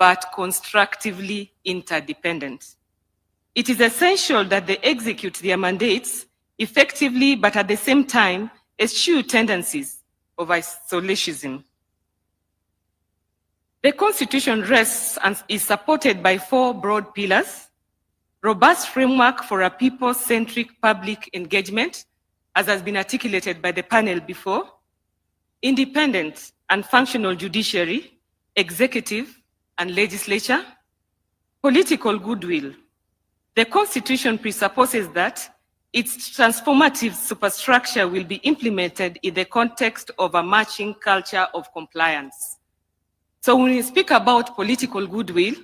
but constructively interdependent. It is essential that they execute their mandates effectively, but at the same time, eschew tendencies of isolationism. The Constitution rests and is supported by 4 broad pillars: robust framework for a people-centric public engagement, as has been articulated by the panel before, independent and functional judiciary, executive and legislature, political goodwill. The Constitution presupposes that its transformative superstructure will be implemented in the context of a marching culture of compliance. So when we speak about political goodwill,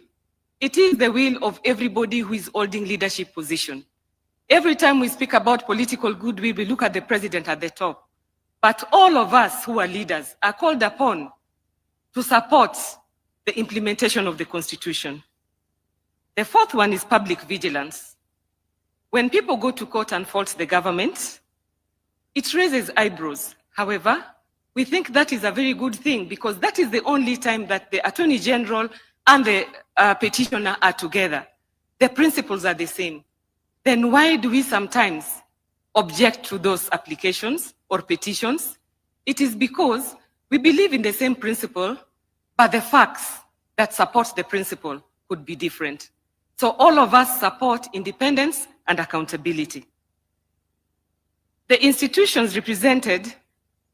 it is the will of everybody who is holding leadership position. Every time we speak about political goodwill, we look at the president at the top. But all of us who are leaders are called upon to support the implementation of the Constitution. The 4th one is public vigilance. When people go to court and fault the government, it raises eyebrows. However, we think that is a very good thing, because that is the only time that the Attorney General and the petitioner are together. The principles are the same. Then why do we sometimes object to those applications or petitions? It is because we believe in the same principle, but the facts that support the principle could be different. So all of us support independence and accountability. The institutions represented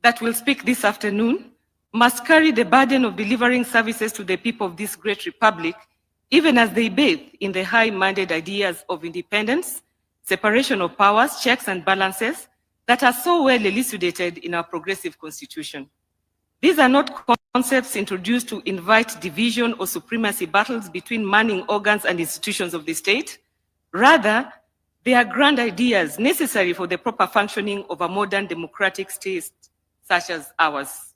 that will speak this afternoon must carry the burden of delivering services to the people of this great republic, even as they bathe in the high-minded ideas of independence, separation of powers, checks and balances that are so well elucidated in our progressive Constitution. These are not concepts introduced to invite division or supremacy battles between manning organs and institutions of the state. Rather, they are grand ideas necessary for the proper functioning of a modern democratic state such as ours.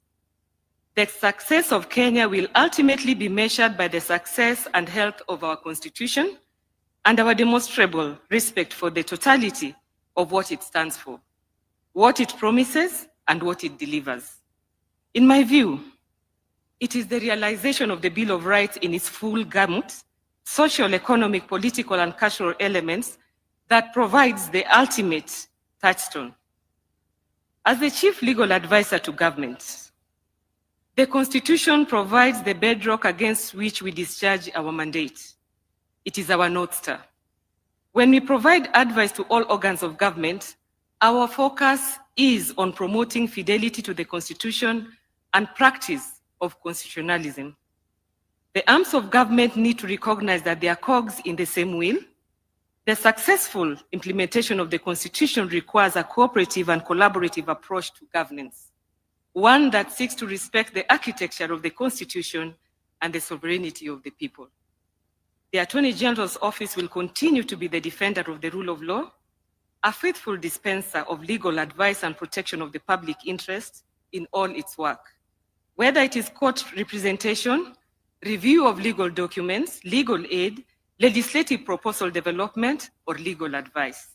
The success of Kenya will ultimately be measured by the success and health of our Constitution and our demonstrable respect for the totality of what it stands for, what it promises, and what it delivers. In my view, it is the realization of the Bill of Rights in its full gamut, social, economic, political, and cultural elements that provides the ultimate touchstone. As the chief legal advisor to government, the Constitution provides the bedrock against which we discharge our mandate. It is our North Star. When we provide advice to all organs of government, our focus is on promoting fidelity to the Constitution and practice of constitutionalism. The arms of government need to recognize that they are cogs in the same wheel. The successful implementation of the Constitution requires a cooperative and collaborative approach to governance, one that seeks to respect the architecture of the Constitution and the sovereignty of the people. The Attorney General's office will continue to be the defender of the rule of law, a faithful dispenser of legal advice and protection of the public interest in all its work, whether it is court representation, review of legal documents, legal aid, legislative proposal development, or legal advice.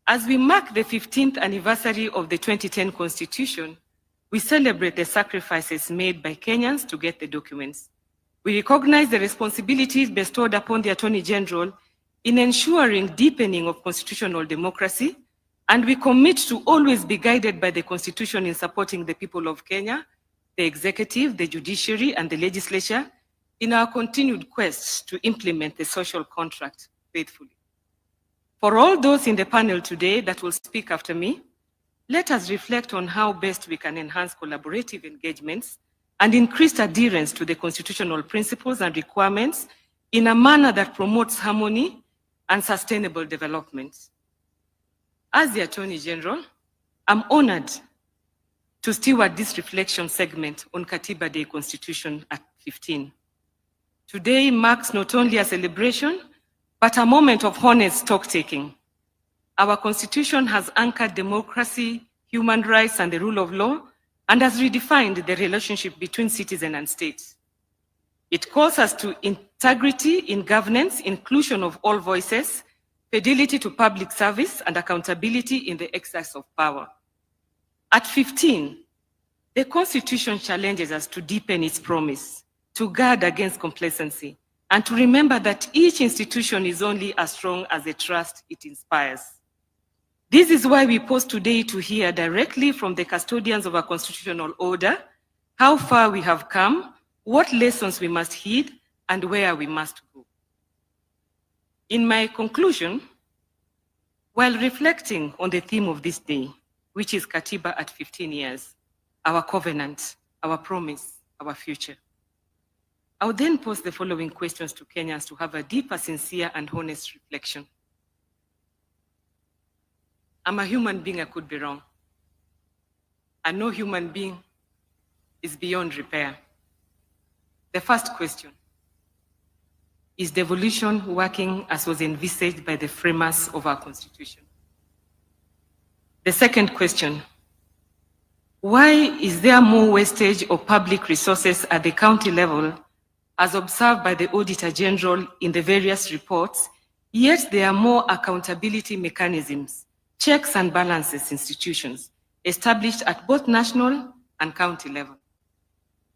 As we mark the 15th anniversary of the 2010 Constitution, we celebrate the sacrifices made by Kenyans to get the documents. We recognize the responsibilities bestowed upon the Attorney General in ensuring deepening of constitutional democracy, and we commit to always be guided by the Constitution in supporting the people of Kenya, the executive, the judiciary, and the legislature in our continued quest to implement the social contract faithfully. For all those in the panel today that will speak after me, let us reflect on how best we can enhance collaborative engagements and increased adherence to the constitutional principles and requirements in a manner that promotes harmony and sustainable development. As the Attorney General, I'm honored to steward this reflection segment on Katiba Day Constitution at 15. Today marks not only a celebration, but a moment of honest stock-taking. Our Constitution has anchored democracy, human rights, and the rule of law, and has redefined the relationship between citizen and state. It calls us to integrity in governance, inclusion of all voices, fidelity to public service, and accountability in the exercise of power. At 15, the Constitution challenges us to deepen its promise, to guard against complacency, and to remember that each institution is only as strong as the trust it inspires. This is why we pause today to hear directly from the custodians of our constitutional order how far we have come, what lessons we must heed, and where we must go. In my conclusion, while reflecting on the theme of this day, which is Katiba at 15 years, our covenant, our promise, our future, I will then pose the following questions to Kenyans to have a deeper, sincere, and honest reflection. I'm a human being, I could be wrong. And no human being is beyond repair. The first question, is devolution working as was envisaged by the framers of our Constitution? The second question, why is there more wastage of public resources at the county level as observed by the Auditor General in the various reports, yet there are more accountability mechanisms, checks and balances institutions established at both national and county level?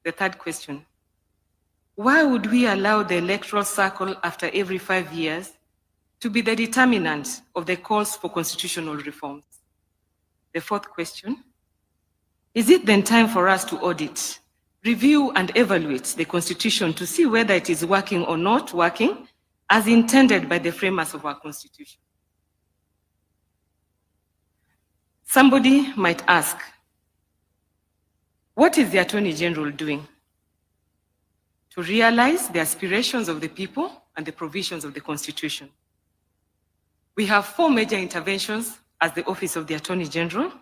The third question, why would we allow the electoral cycle after every 5 years to be the determinant of the calls for constitutional reforms? The fourth question, is it then time for us to audit, review and evaluate the Constitution to see whether it is working or not working as intended by the framers of our Constitution? Somebody might ask, what is the Attorney General doing to realize the aspirations of the people and the provisions of the Constitution? We have 4 major interventions as the Office of the Attorney General,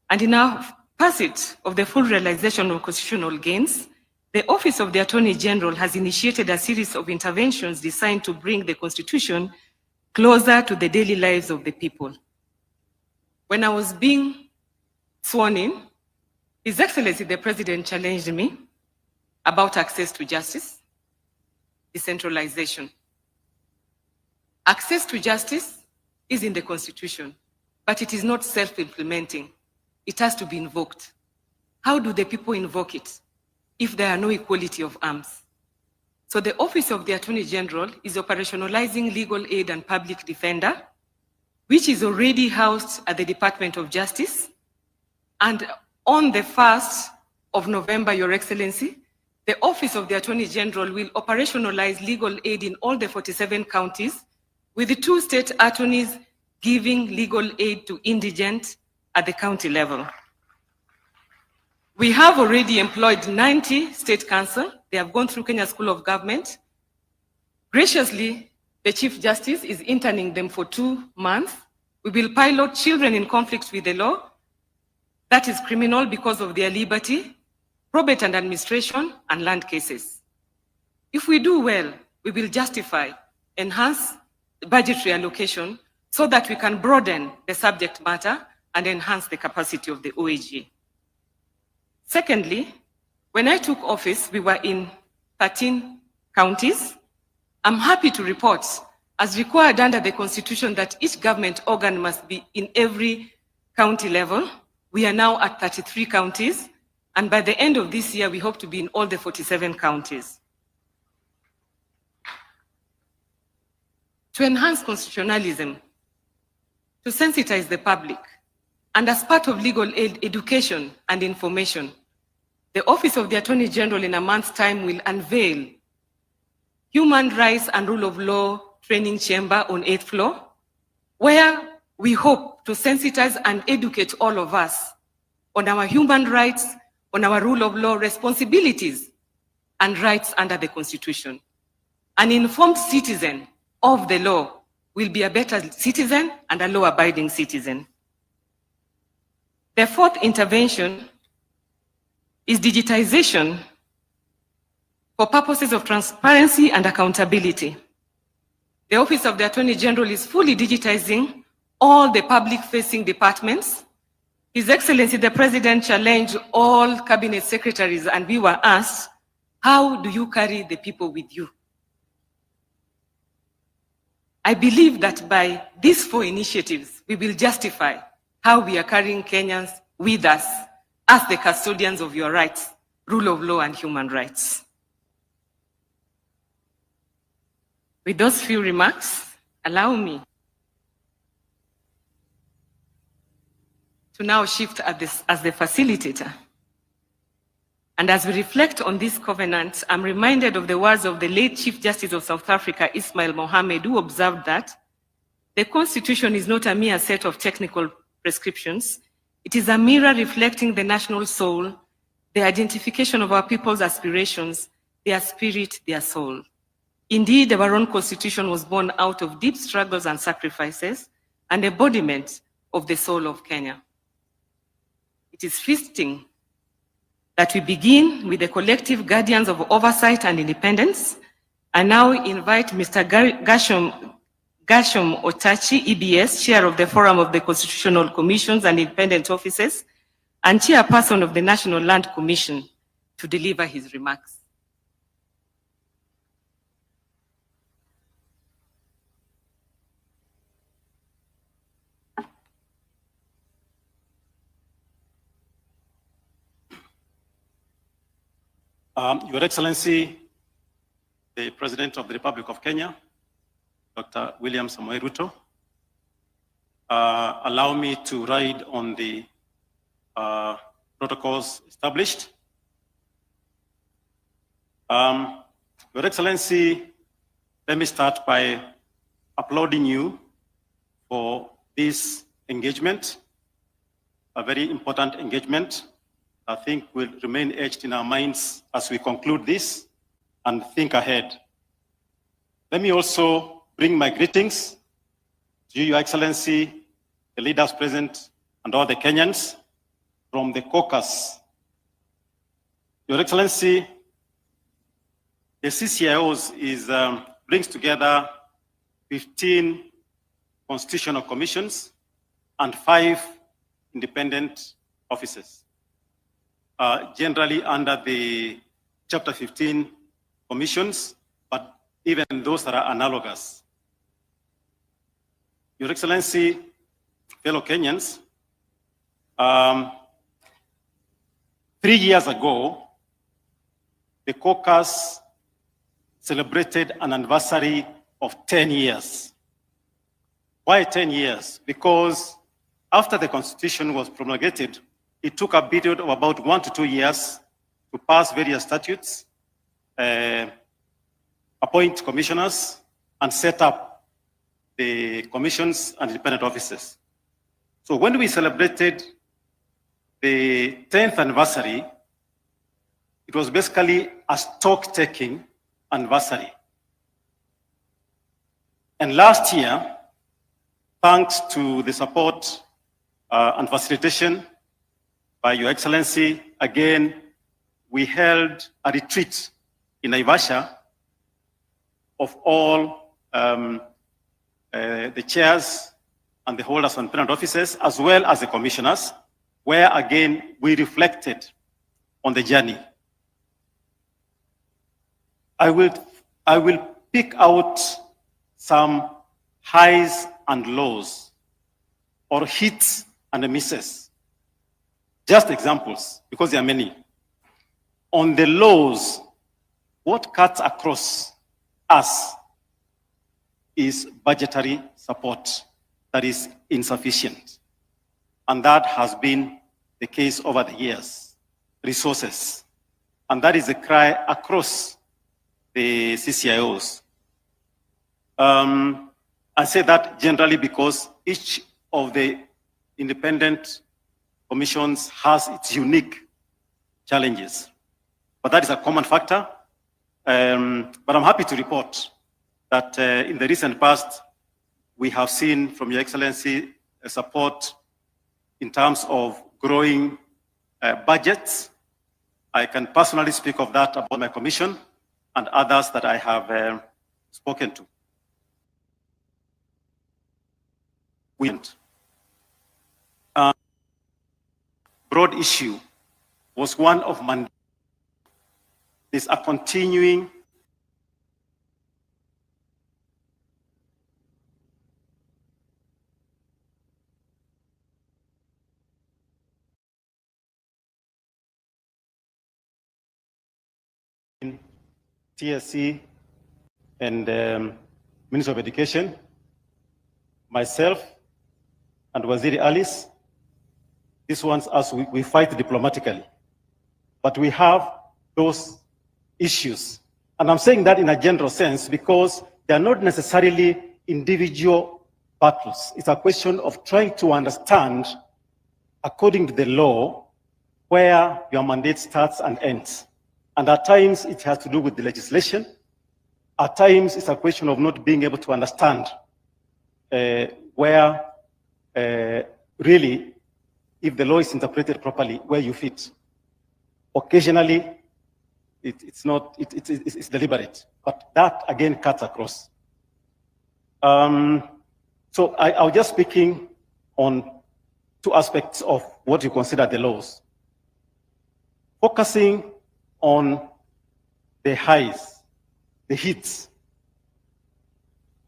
and in our pursuit of the full realization of constitutional gains, the Office of the Attorney General has initiated a series of interventions designed to bring the Constitution closer to the daily lives of the people. When I was being sworn in, His Excellency the President challenged me about access to justice, decentralization. Access to justice is in the Constitution, but it is not self-implementing. It has to be invoked. How do the people invoke it if there are no equality of arms? So the Office of the Attorney General is operationalizing legal aid and public defender, which is already housed at the Department of Justice. And on the 1st of November, Your Excellency, the Office of the Attorney General will operationalize legal aid in all the 47 counties, with the 2 state attorneys giving legal aid to indigent at the county level. We have already employed 90 state counsel. They have gone through Kenya School of Government. Graciously, the Chief Justice is interning them for 2 months. We will pilot children in conflict with the law. That is criminal because of their liberty, probate and administration, and land cases. If we do well, we will justify, enhance budgetary allocation so that we can broaden the subject matter and enhance the capacity of the OAG. Secondly, when I took office, we were in 13 counties. I'm happy to report, as required under the Constitution, that each government organ must be in every county level. We are now at 33 counties, and by the end of this year, we hope to be in all the 47 counties. To enhance constitutionalism, to sensitize the public, and as part of legal aid education and information, the Office of the Attorney General in a month's time will unveil Human Rights and Rule of Law Training Chamber on 8th floor, where we hope to sensitize and educate all of us on our human rights, on our rule of law responsibilities and rights under the Constitution. An informed citizen of the law will be a better citizen and a law-abiding citizen. The 4th intervention is digitization for purposes of transparency and accountability. The Office of the Attorney General is fully digitizing all the public-facing departments. His Excellency the President challenged all cabinet secretaries, and we were asked, how do you carry the people with you? I believe that by these 4 initiatives, we will justify how we are carrying Kenyans with us as the custodians of your rights, rule of law, and human rights. With those few remarks, allow me to now shift as the facilitator. And as we reflect on this covenant, I'm reminded of the words of the late Chief Justice of South Africa, Ismail Mohammed, who observed that the Constitution is not a mere set of technical prescriptions. It is a mirror reflecting the national soul, the identification of our people's aspirations, their spirit, their soul. Indeed, our own Constitution was born out of deep struggles and sacrifices, an embodiment of the soul of Kenya. It is fitting that we begin with the collective guardians of oversight and independence. I now invite Mr. Gashom Otachi, EBS, Chair of the Forum of the Constitutional Commissions and Independent Offices, and Chairperson of the National Land Commission, to deliver his remarks. Your Excellency, the President of the Republic of Kenya, Dr. William Samoei Ruto, allow me to ride on the protocols established. Your Excellency, let me start by applauding you for this engagement, a very important engagement. I think will remain etched in our minds as we conclude this and think ahead. Let me also bring my greetings to you, Your Excellency, the leaders present, and all the Kenyans from the caucus. Your Excellency, the CCIOs brings together 15 constitutional commissions and 5 independent offices. Generally under the Chapter 15 commissions, but even those that are analogous. Your Excellency, fellow Kenyans, 3 years ago, the caucus celebrated an anniversary of 10 years. Why 10 years? Because after the Constitution was promulgated, it took a period of about 1 to 2 years to pass various statutes, appoint commissioners, and set up the commissions and independent offices. So when we celebrated the 10th anniversary, it was basically a stock-taking anniversary. And last year, thanks to the support and facilitation by Your Excellency, again, we held a retreat in Naivasha of all the chairs and the holders of independent offices, as well as the commissioners, where again, we reflected on the journey. I will pick out some highs and lows, or hits and misses. Just examples, because there are many. On the lows, what cuts across us is budgetary support that is insufficient. And that has been the case over the years. Resources. And that is a cry across the CCIOs. I say that generally because each of the independent commissions has its unique challenges. But that is a common factor. But I'm happy to report that in the recent past, we have seen from Your Excellency support in terms of growing budgets. I can personally speak of that about my commission and others that I have spoken to. Broad issue was one of mandate. There's a continuing TSC and Minister of Education, myself, and Waziri Alice. These ones, as we fight diplomatically. But we have those issues. And I'm saying that in a general sense because they are not necessarily individual battles. It's a question of trying to understand, according to the law, where your mandate starts and ends. And at times it has to do with the legislation. At times it's a question of not being able to understand where really, if the law is interpreted properly, where you fit. Occasionally, it's deliberate, but that again cuts across. So I was just speaking on two aspects of what you consider the laws. Focusing on the highs, the hits.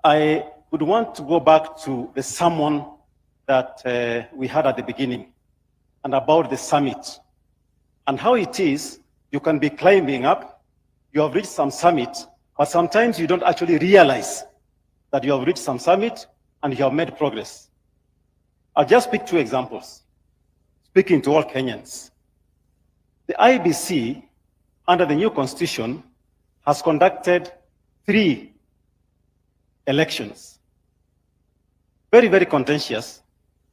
I would want to go back to the sermon that we had at the beginning and about the summit and how it is you can be climbing up, you have reached some summit, but sometimes you don't actually realize that you have reached some summit and you have made progress. I'll just pick two examples, speaking to all Kenyans. The IBC, under the new constitution, has conducted 3 elections. Very, very contentious,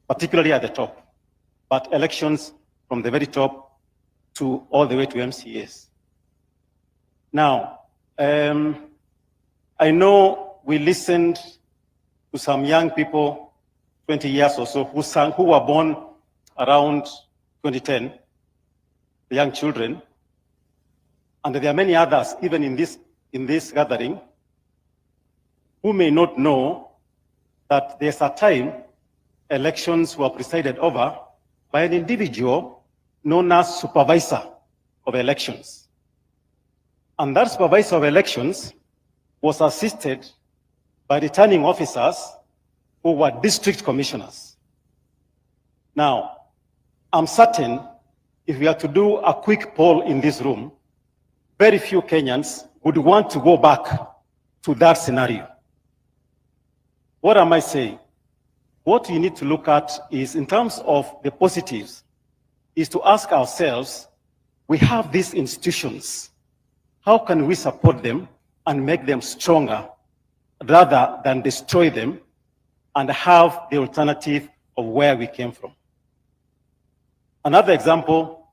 particularly at the top, but elections from the very top to all the way to MCAs. Now, I know we listened to some young people, 20 years or so, who were born around 2010, the young children, and there are many others, even in this gathering, who may not know that there's a time elections were presided over by an individual known as supervisor of elections. And that supervisor of elections was assisted by returning officers who were district commissioners. Now, I'm certain if we are to do a quick poll in this room, very few Kenyans would want to go back to that scenario. What am I saying? What we need to look at is, in terms of the positives, is to ask ourselves, we have these institutions. How can we support them and make them stronger rather than destroy them and have the alternative of where we came from? Another example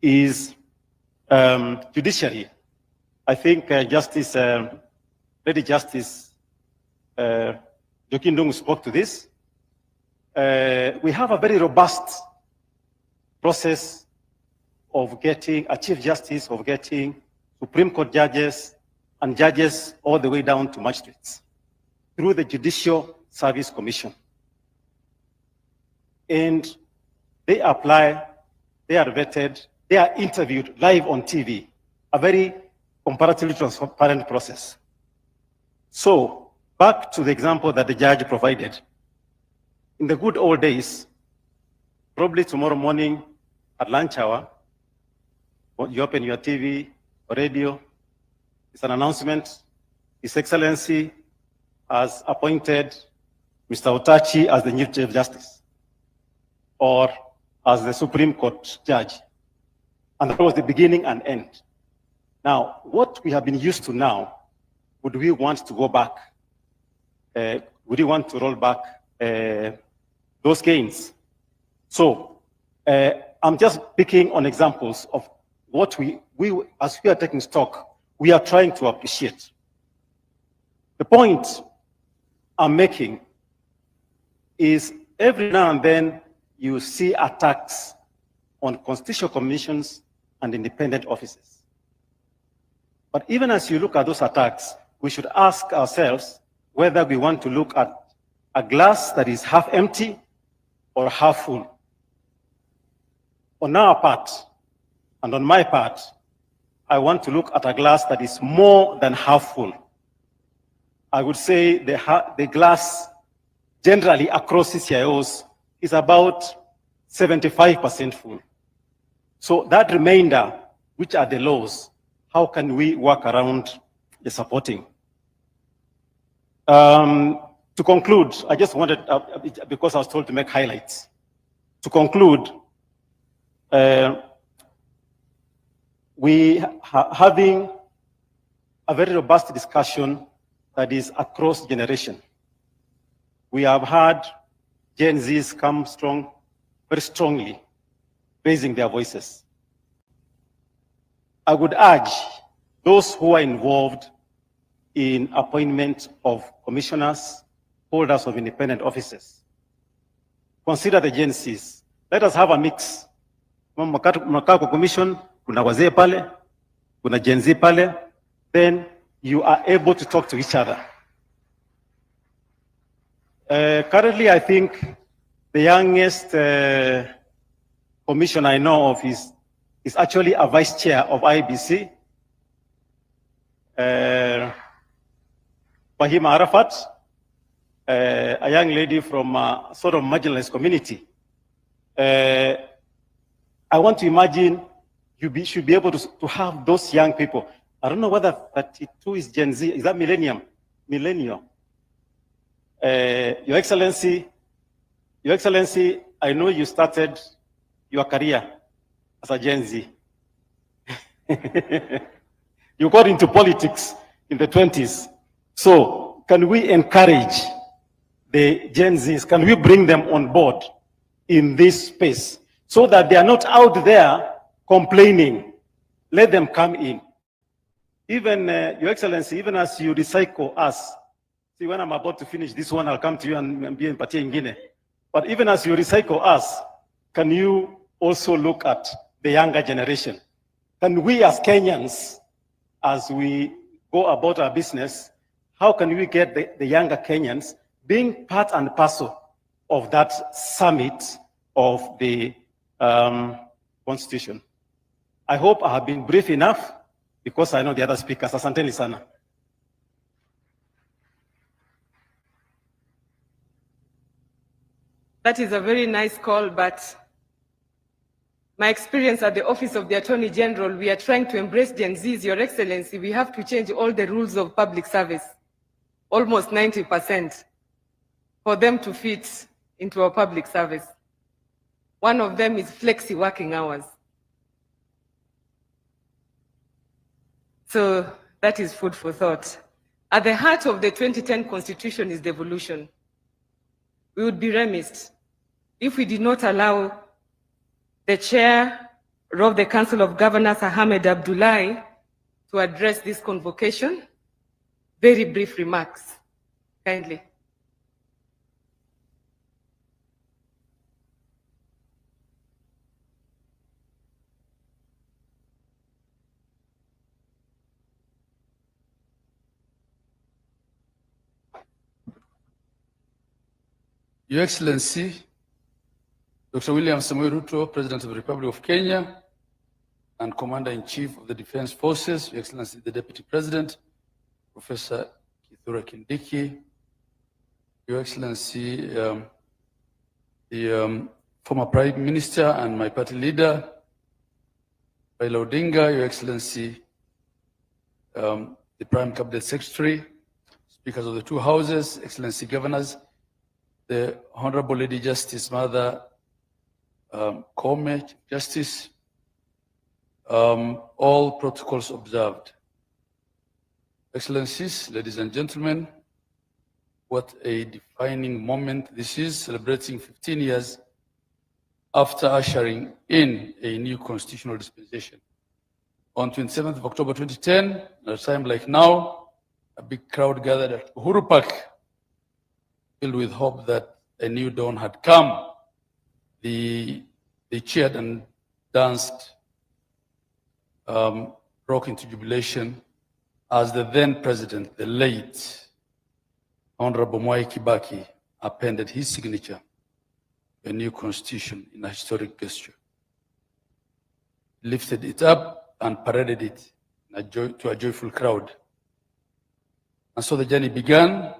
is judiciary. I think Lady Justice Jokindung spoke to this. We have a very robust process of getting a Chief Justice, of getting Supreme Court judges and judges all the way down to magistrates through the Judicial Service Commission. And they apply, they are vetted, they are interviewed live on TV, a very comparatively transparent process. So, back to the example that the judge provided. In the good old days, probably tomorrow morning at lunch hour, you open your TV or radio, it's an announcement. His Excellency has appointed Mr. Otachi as the new Chief Justice or as the Supreme Court judge. And that was the beginning and end. Now, what we have been used to now, would we want to go back? Would we want to roll back those gains? So, I'm just picking on examples of what we, as we are taking stock, we are trying to appreciate. The point I'm making is every now and then you see attacks on constitutional commissions and independent offices. But even as you look at those attacks, we should ask ourselves whether we want to look at a glass that is half empty or half full. On our part, and on my part, I want to look at a glass that is more than half full. I would say the glass generally across CCIOs is about 75% full. So that remainder, which are the laws, how can we work around the supporting? To conclude, I just wanted, because I was told to make highlights. To conclude, we are having a very robust discussion that is across generation. We have had Gen Zs come strong, very strongly, raising their voices. I would urge those who are involved in appointment of commissioners, holders of independent offices, consider the Gen Zs. Let us have a mix. Mnakaa kwa commission, kuna wazee pale, kuna Gen Z pale, then you are able to talk to each other. Currently, I think the youngest commissioner I know of is actually a vice chair of IBC, Fahima Arafat, a young lady from a sort of marginalized community. I want to imagine you should be able to have those young people. I don't know whether 32 is Gen Z, is that millennial? Your Excellency, I know you started your career as a Gen Z. You got into politics in the 20s. So can we encourage the Gen Zs? Can we bring them on board in this space so that they are not out there complaining? Let them come in. Even, Your Excellency, even as you recycle us, see, when I'm about to finish this one, I'll come to you and be in Pati Ngine. But even as you recycle us, can you also look at the younger generation? Can we as Kenyans, as we go about our business, how can we get the younger Kenyans being part and parcel of that summit of the Constitution? I hope I have been brief enough, because I know the other speakers. Asanteni sana. That is a very nice call, but my experience at the Office of the Attorney General, we are trying to embrace Gen Zs, Your Excellency. We have to change all the rules of public service, almost 90%, for them to fit into our public service. One of them is flexi working hours. So that is food for thought. At the heart of the 2010 Constitution is devolution. We would be remiss if we did not allow the chair of the Council of Governors, Ahmed Abdullahi, to address this convocation. Very brief remarks, kindly. Your Excellency, Dr. William Samoei Ruto, President of the Republic of Kenya and Commander-in-Chief of the Defense Forces, Your Excellency, the Deputy President, Professor Kithure Kindiki, Your Excellency, the former Prime Minister and my party leader, Raila Odinga, Your Excellency, the Prime Cabinet Secretary, Speakers of the two Houses, Excellency Governors, the Honorable Lady Justice Mother Koome, Chief Justice, all protocols observed. Excellencies, ladies and gentlemen, what a defining moment this is, celebrating 15 years after ushering in a new constitutional dispensation. On 27th of October 2010, at a time like now, a big crowd gathered at Uhuru Park, filled with hope that a new dawn had come. They cheered and danced, broke into jubilation as the then president, the late Honorable Mwai Kibaki, appended his signature to a new constitution in a historic gesture. He lifted it up and paraded it to a joyful crowd. And so the journey began,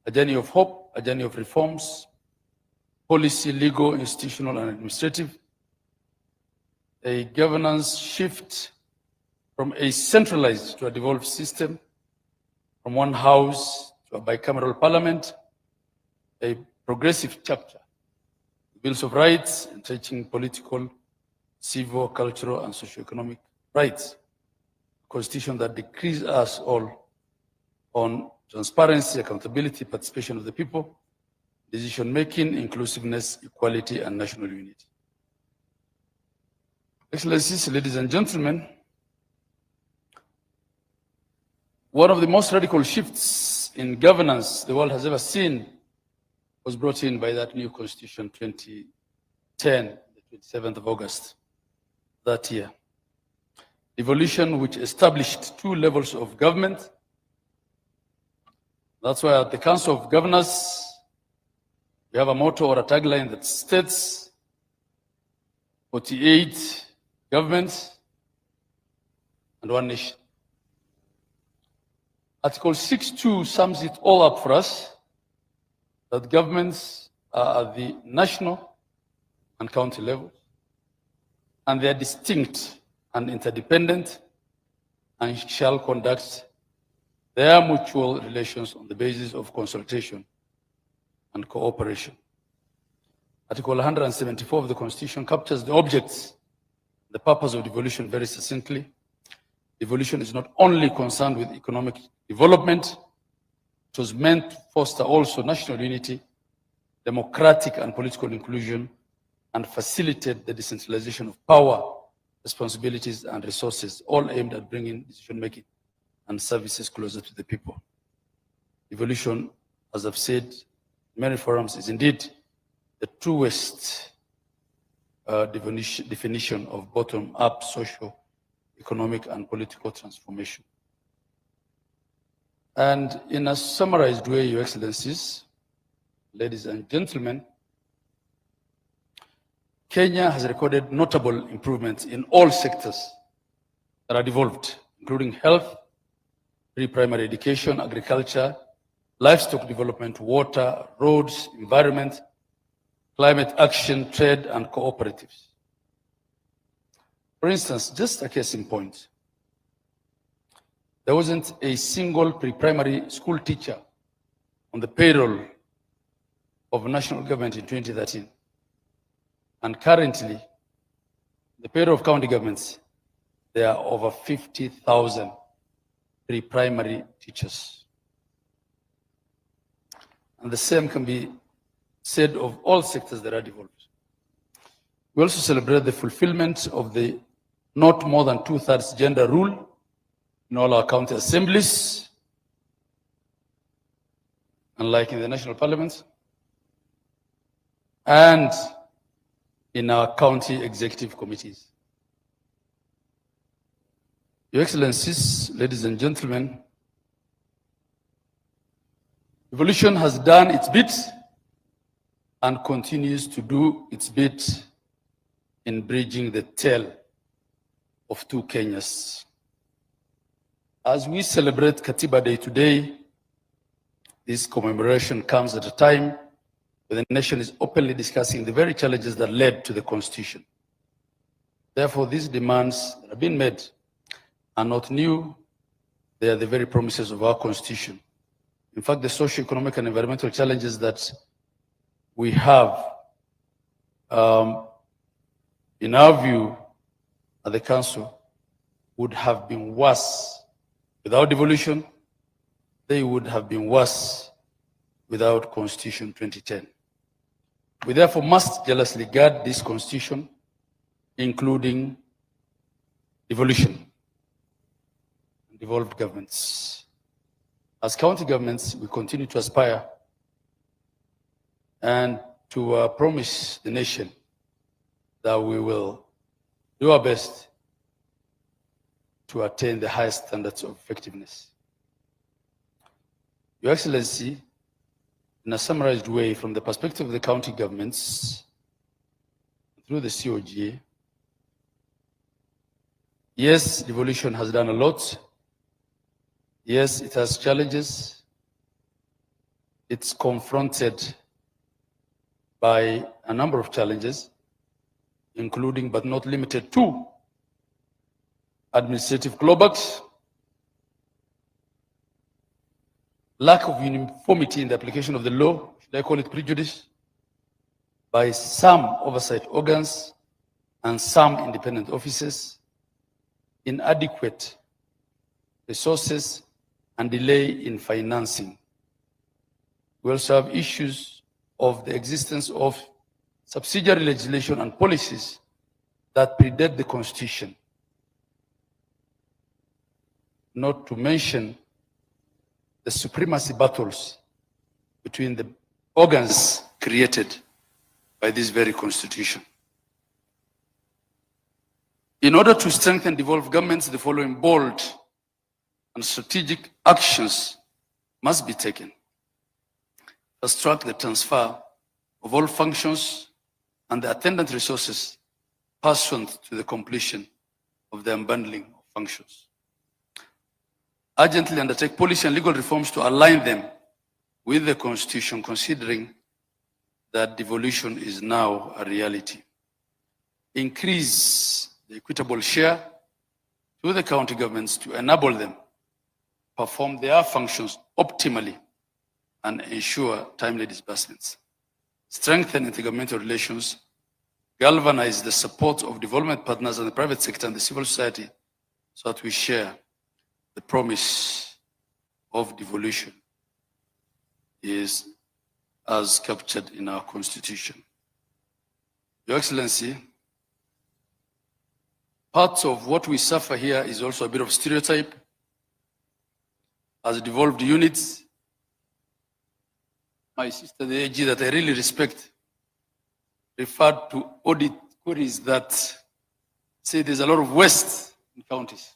a journey of hope, a journey of reforms, policy, legal, institutional, and administrative, a governance shift from a centralized to a devolved system, from one house to a bicameral parliament, a progressive chapter, the Bills of Rights, entrenching political, civil, cultural, and socio-economic rights, a constitution that decrees us all on transparency, accountability, participation of the people, decision-making, inclusiveness, equality, and national unity. Excellencies, ladies and gentlemen, one of the most radical shifts in governance the world has ever seen was brought in by that new constitution 2010, the 27th of August that year. Evolution which established two levels of government. That's why at the Council of Governors, we have a motto or a tagline that states 48 governments and one nation. Article 6.2 sums it all up for us, that governments are at the national and county levels, and they are distinct and interdependent, and shall conduct their mutual relations on the basis of consultation and cooperation. Article 174 of the Constitution captures the objects, the purpose of devolution very succinctly. Devolution is not only concerned with economic development, it was meant to foster also national unity, democratic and political inclusion, and facilitate the decentralization of power, responsibilities, and resources, all aimed at bringing decision-making and services closer to the people. Devolution, as I've said in many forums, is indeed the truest definition of bottom-up social, economic, and political transformation. And in a summarized way, Your Excellencies, ladies and gentlemen, Kenya has recorded notable improvements in all sectors that are devolved, including health, pre-primary education, agriculture, livestock development, water, roads, environment, climate action, trade, and cooperatives. For instance, just a case in point, there wasn't a single pre-primary school teacher on the payroll of national government in 2013. And currently, the payroll of county governments, there are over 50,000 pre-primary teachers. And the same can be said of all sectors that are devolved. We also celebrate the fulfillment of the not more than 2/3 gender rule in all our county assemblies, unlike in the national parliaments, and in our county executive committees. Your Excellencies, ladies and gentlemen, devolution has done its bit and continues to do its bit in bridging the tale of two Kenyas. As we celebrate Katiba Day today, this commemoration comes at a time when the nation is openly discussing the very challenges that led to the Constitution. Therefore, these demands that have been made are not new. They are the very promises of our Constitution. In fact, the socio-economic and environmental challenges that we have, in our view, at the Council, would have been worse without devolution. They would have been worse without Constitution 2010. We therefore must jealously guard this Constitution, including devolution and devolved governments. As county governments, we continue to aspire and to promise the nation that we will do our best to attain the highest standards of effectiveness. Your Excellency, in a summarized way, from the perspective of the county governments, through the COGA, yes, devolution has done a lot. Yes, it has challenges. It's confronted by a number of challenges, including but not limited to administrative clawbacks, lack of uniformity in the application of the law, should I call it prejudice, by some oversight organs and some independent officers, inadequate resources, and delay in financing. We also have issues of the existence of subsidiary legislation and policies that predate the Constitution, not to mention the supremacy battles between the organs created by this very Constitution. In order to strengthen devolved governments, the following bold and strategic actions must be taken. First, track the transfer of all functions and the attendant resources pursuant to the completion of the unbundling of functions. Urgently undertake policy and legal reforms to align them with the Constitution, considering that devolution is now a reality. Increase the equitable share to the county governments to enable them perform their functions optimally and ensure timely disbursements. Strengthen intergovernmental relations, galvanize the support of development partners and the private sector and the civil society so that we share the promise of devolution is as captured in our Constitution. Your Excellency, part of what we suffer here is also a bit of stereotype. As devolved units, my sister, the AG that I really respect, referred to audit queries that say there's a lot of waste in counties.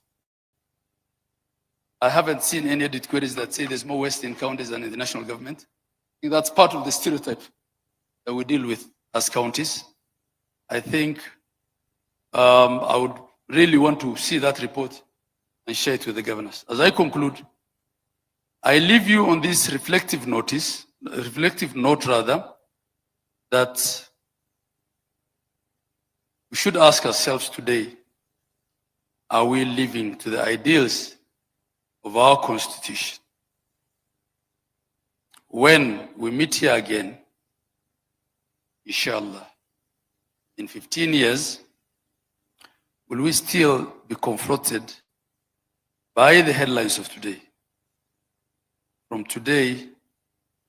I haven't seen any audit queries that say there's more waste in counties than in the national government. I think that's part of the stereotype that we deal with as counties. I think I would really want to see that report and share it with the governors. As I conclude, I leave you on this reflective note that we should ask ourselves today, are we living to the ideals of our Constitution? When we meet here again, inshallah, in 15 years, will we still be confronted by the headlines of today? From today,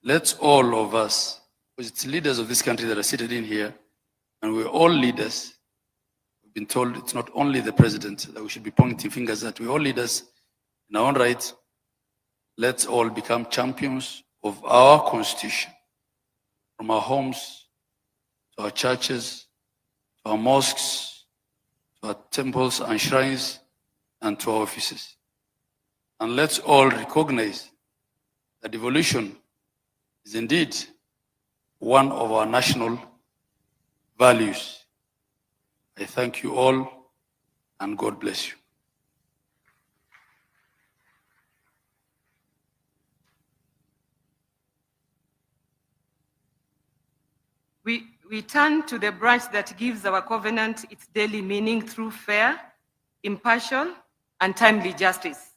let's all of us, because it's leaders of this country that are seated in here, and we're all leaders. We've been told it's not only the president that we should be pointing fingers at, we're all leaders in our own right. Let's all become champions of our Constitution, from our homes, to our churches, to our mosques, to our temples and shrines, and to our offices. And let's all recognize that devolution is indeed one of our national values. I thank you all, and God bless you. We turn to the branch that gives our covenant its daily meaning through fair, impartial, and timely justice.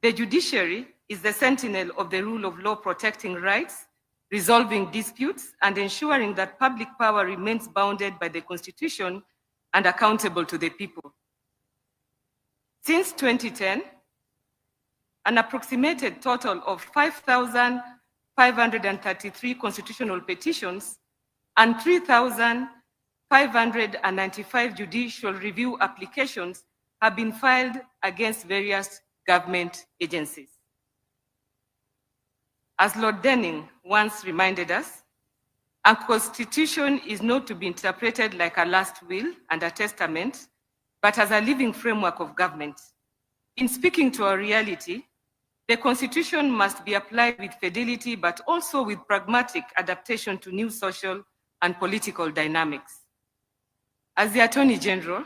The judiciary is the sentinel of the rule of law, protecting rights, resolving disputes, and ensuring that public power remains bounded by the Constitution and accountable to the people. Since 2010, an approximated total of 5,533 constitutional petitions and 3,595 judicial review applications have been filed against various government agencies. As Lord Denning once reminded us, a constitution is not to be interpreted like a last will and a testament, but as a living framework of government. In speaking to our reality, the Constitution must be applied with fidelity, but also with pragmatic adaptation to new social and political dynamics. As the Attorney General,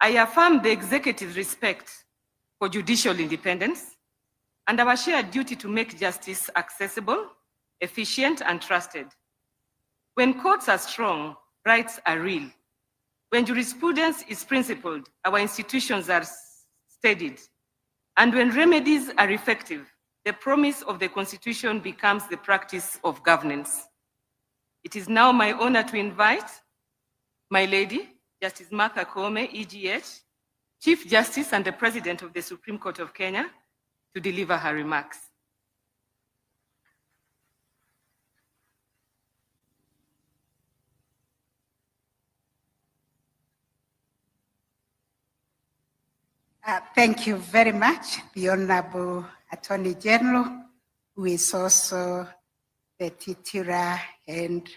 I affirm the executive's respect for judicial independence and our shared duty to make justice accessible, efficient, and trusted. When courts are strong, rights are real. When jurisprudence is principled, our institutions are steadied. And when remedies are effective, the promise of the Constitution becomes the practice of governance. It is now my honor to invite my lady, Justice Martha Koome, EGH, Chief Justice and the President of the Supreme Court of Kenya, to deliver her remarks. Thank you very much, the Honorable Attorney General, who is also the titular head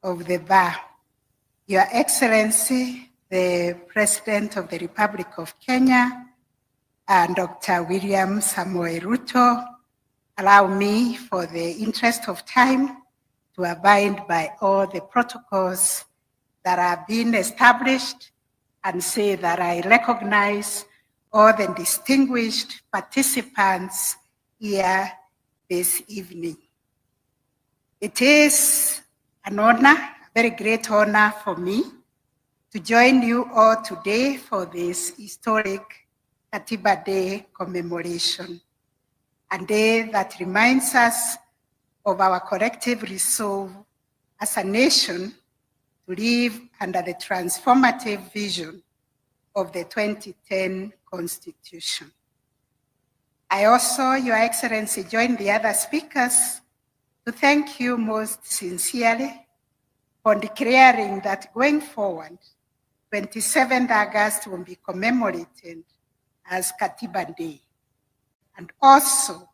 of the bar. Your Excellency, the President of the Republic of Kenya, and Dr. William Samoei Ruto, allow me, for the interest of time, to abide by all the protocols that have been established and say that I recognize all the distinguished participants here this evening. It is an honor, a very great honor for me to join you all today for this historic Katiba Day commemoration, a day that reminds us of our collective resolve as a nation to live under the transformative vision of the 2010 Constitution. I also, Your Excellency, join the other speakers to thank you most sincerely for declaring that going forward, 27th August will be commemorated as Katiba Day, and also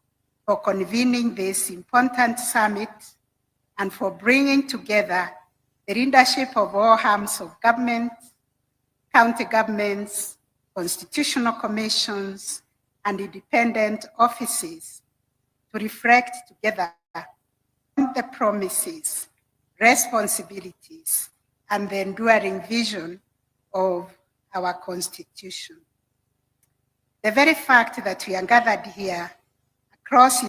for convening this important summit and for bringing together the leadership of all arms of government, county governments, constitutional commissions, and independent offices to reflect together on the promises, responsibilities, and the enduring vision of our Constitution. The very fact that we are gathered here across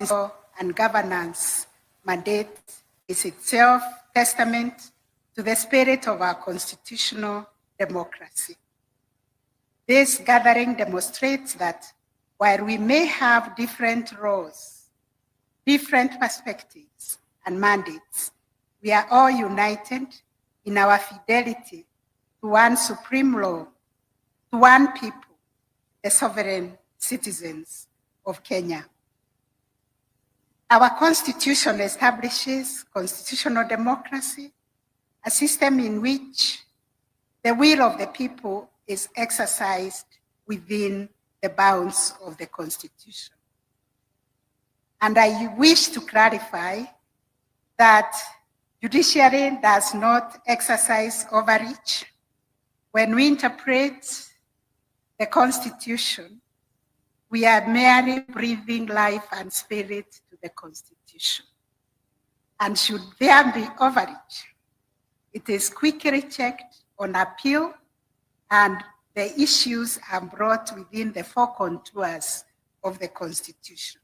and governance mandate is itself testament to the spirit of our constitutional democracy. This gathering demonstrates that while we may have different roles, different perspectives and mandates, we are all united in our fidelity to one supreme law, to one people, the sovereign citizens of Kenya. Our Constitution establishes constitutional democracy, a system in which the will of the people is exercised within the bounds of the Constitution. And I wish to clarify that judiciary does not exercise overreach. When we interpret the Constitution, we are merely breathing life and spirit to the Constitution. And should there be overreach, it is quickly checked on appeal, and the issues are brought within the four contours of the Constitution.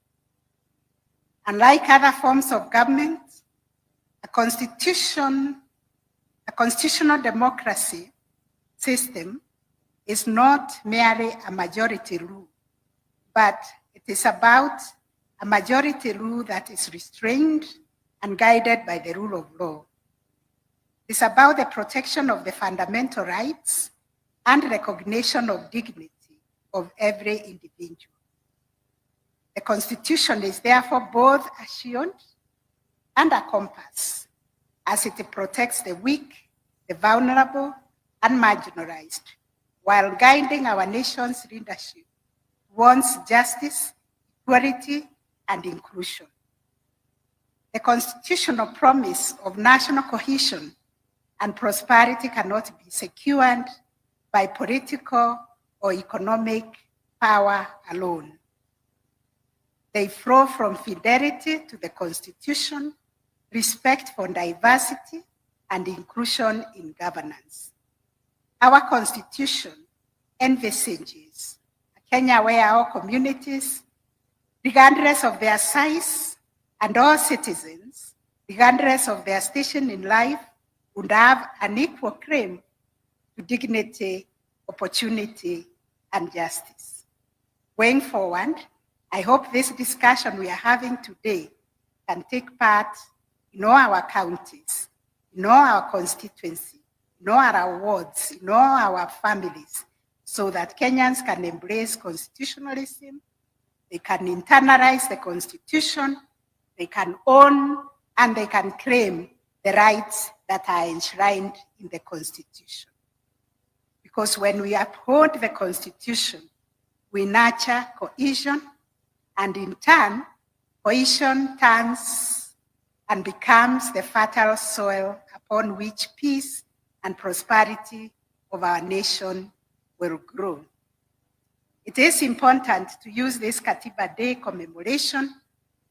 Unlike other forms of government, a constitutional democracy system is not merely a majority rule, but it is about a majority rule that is restrained and guided by the rule of law. It's about the protection of the fundamental rights and recognition of dignity of every individual. The Constitution is therefore both a shield and a compass, as it protects the weak, the vulnerable, and marginalized, while guiding our nation's leadership towards justice, equality, and inclusion. The constitutional promise of national cohesion and prosperity cannot be secured by political or economic power alone. They flow from fidelity to the Constitution, respect for diversity, and inclusion in governance. Our Constitution envisages a Kenya where all communities, regardless of their size, and all citizens, regardless of their station in life, would have an equal claim to dignity, opportunity, and justice. Going forward, I hope this discussion we are having today can take part in all our counties, in all our constituency, in all our wards, in all our families, so that Kenyans can embrace constitutionalism, they can internalize the Constitution, they can own and they can claim the rights that are enshrined in the Constitution. Because when we uphold the Constitution, we nurture cohesion, and in turn, cohesion turns and becomes the fertile soil upon which peace and prosperity of our nation will grow. It is important to use this Katiba Day commemoration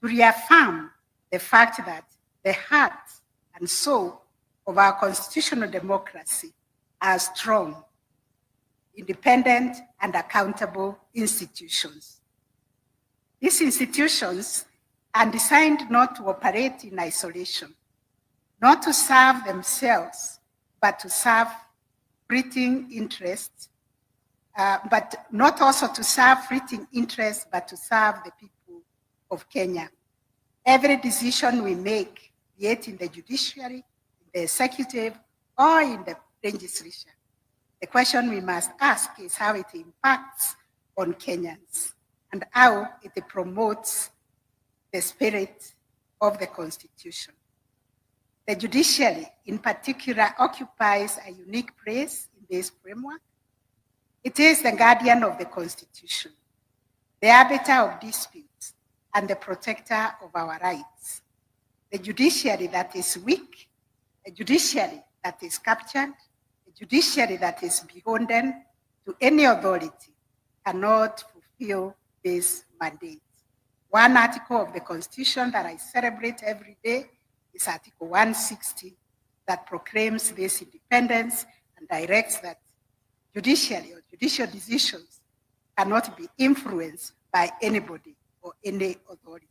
to reaffirm the fact that the heart and soul of our constitutional democracy are strong, independent, and accountable institutions. These institutions are designed not to operate in isolation, not to serve themselves, but to serve fleeting interests, but not also to serve fleeting interests, but to serve the people of Kenya. Every decision we make, be it in the judiciary, in the executive, or in the legislature, the question we must ask is how it impacts on Kenyans and how it promotes the spirit of the Constitution. The judiciary, in particular, occupies a unique place in this framework. It is the guardian of the Constitution, the arbiter of disputes, and the protector of our rights. The judiciary that is weak, a judiciary that is captured, a judiciary that is beholden to any authority cannot fulfill this mandate. One article of the Constitution that I celebrate every day is Article 160 that proclaims this independence and directs that judiciary or judicial decisions cannot be influenced by anybody or any authority.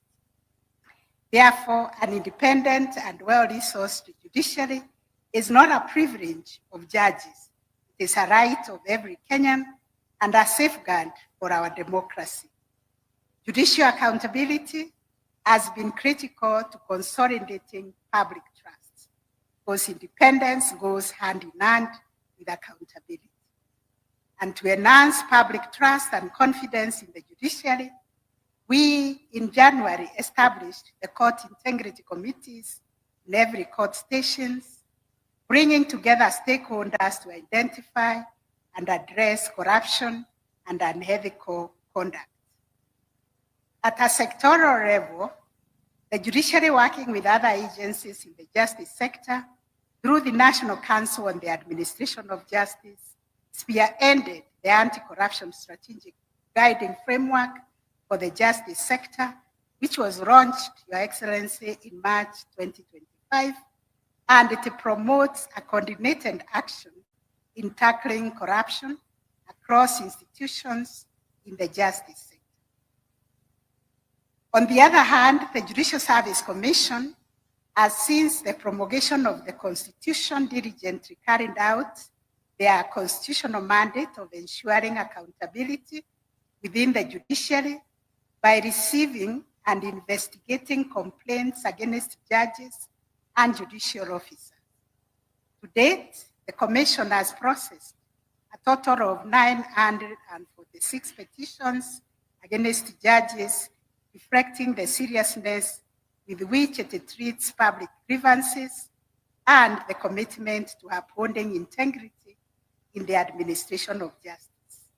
Therefore, an independent and well-resourced judiciary is not a privilege of judges. It is a right of every Kenyan and a safeguard for our democracy. Judicial accountability has been critical to consolidating public trust, because independence goes hand in hand with accountability. And to enhance public trust and confidence in the judiciary, we, in January, established the court integrity committees in every court stations, bringing together stakeholders to identify and address corruption and unethical conduct. At a sectoral level, the judiciary, working with other agencies in the justice sector through the National Council on the Administration of Justice, spearheaded the anti-corruption strategic guiding framework for the justice sector, which was launched, Your Excellency, in March 2025, and it promotes a coordinated action in tackling corruption across institutions in the justice sector. On the other hand, the Judicial Service Commission has, since the promulgation of the Constitution, diligently carried out their constitutional mandate of ensuring accountability within the judiciary by receiving and investigating complaints against judges and judicial officers. To date, the Commission has processed a total of 946 petitions against judges, reflecting the seriousness with which it treats public grievances and the commitment to upholding integrity in the administration of justice.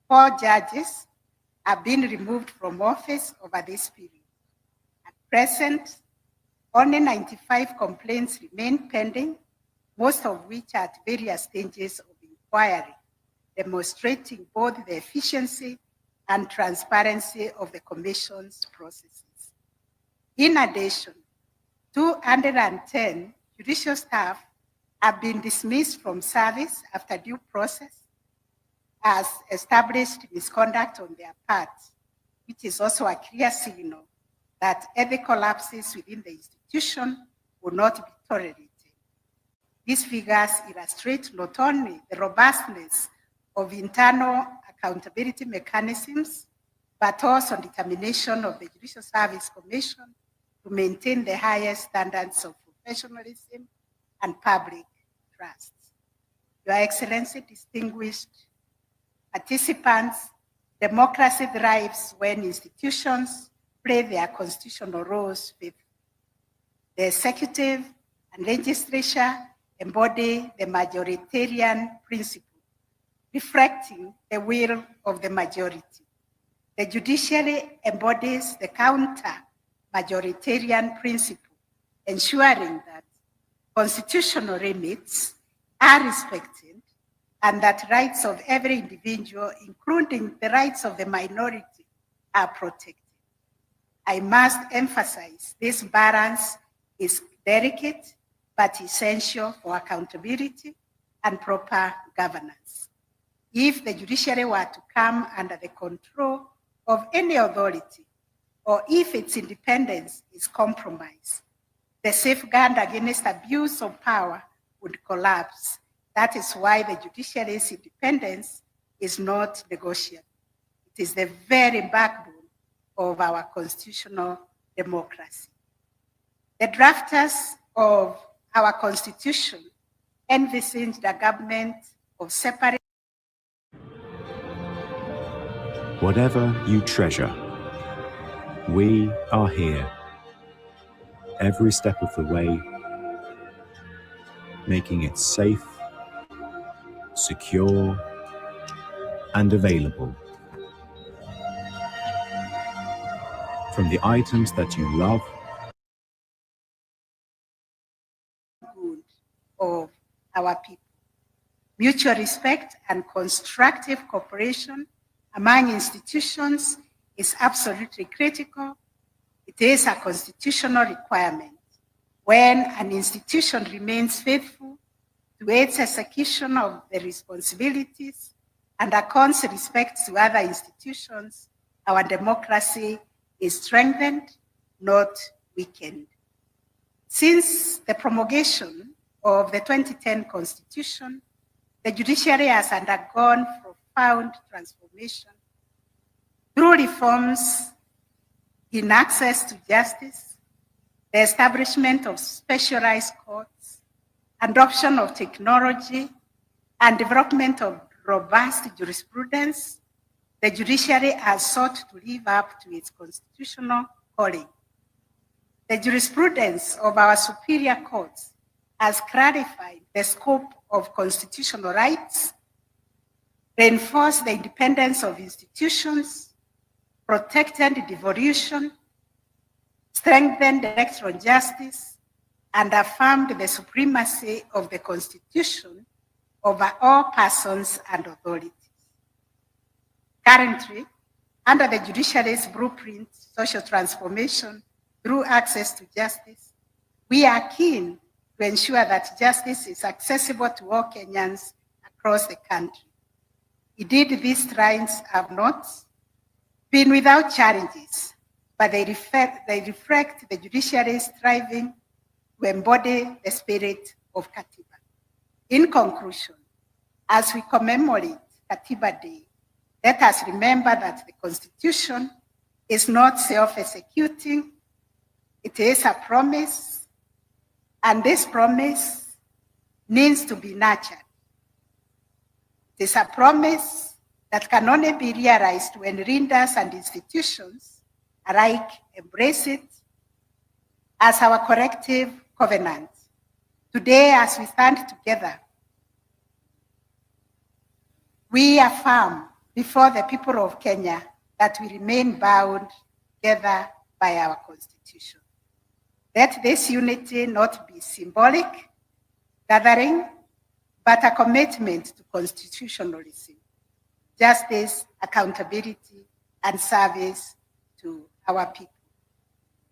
4 judges have been removed from office over this period. At present, only 95 complaints remain pending, most of which are at various stages of inquiry, demonstrating both the efficiency and transparency of the Commission's processes. In addition, 210 judicial staff have been dismissed from service after due process as established misconduct on their part, which is also a clear signal that ethical lapses within the institution will not be tolerated. These figures illustrate not only the robustness of internal accountability mechanisms, but also determination of the Judicial Service Commission to maintain the highest standards of professionalism and public trust. Your Excellency, distinguished participants, democracy thrives when institutions play their constitutional roles faithfully. The executive and legislature embody the majoritarian principle, reflecting the will of the majority. The judiciary embodies the counter-majoritarian principle, ensuring that constitutional limits are respected and that rights of every individual, including the rights of the minority, are protected. I must emphasize this balance is delicate but essential for accountability and proper governance. If the judiciary were to come under the control of any authority, or if its independence is compromised, the safeguard against abuse of power would collapse. That is why the judiciary's independence is not negotiable. It is the very backbone of our constitutional democracy. The drafters of our constitution envisaged a government of separate. Whatever you treasure, we are here every step of the way, making it safe, secure, and available. From the items that you love Good of our people. Mutual respect and constructive cooperation among institutions is absolutely critical. It is a constitutional requirement. When an institution remains faithful to its execution of the responsibilities and accords respect to other institutions, our democracy is strengthened, not weakened. Since the promulgation of the 2010 Constitution, the judiciary has undergone profound transformation through reforms in access to justice, the establishment of specialized courts, adoption of technology, and development of robust jurisprudence. The judiciary has sought to live up to its constitutional calling. The jurisprudence of our superior courts has clarified the scope of constitutional rights, reinforced the independence of institutions, protected devolution, strengthened electoral justice, and affirmed the supremacy of the Constitution over all persons and authorities. Currently, under the judiciary's blueprint, social transformation through access to justice, we are keen to ensure that justice is accessible to all Kenyans across the country. Indeed, these strides have not been without challenges, but they reflect the judiciary's striving to embody the spirit of Katiba. In conclusion, as we commemorate Katiba Day, let us remember that the Constitution is not self-executing, it is a promise, and this promise needs to be nurtured. It is a promise that can only be realized when leaders and institutions alike embrace it as our collective covenant. Today, as we stand together, we affirm before the people of Kenya that we remain bound together by our Constitution. Let this unity not be symbolic gathering, but a commitment to constitutionalism, justice, accountability, and service to our people.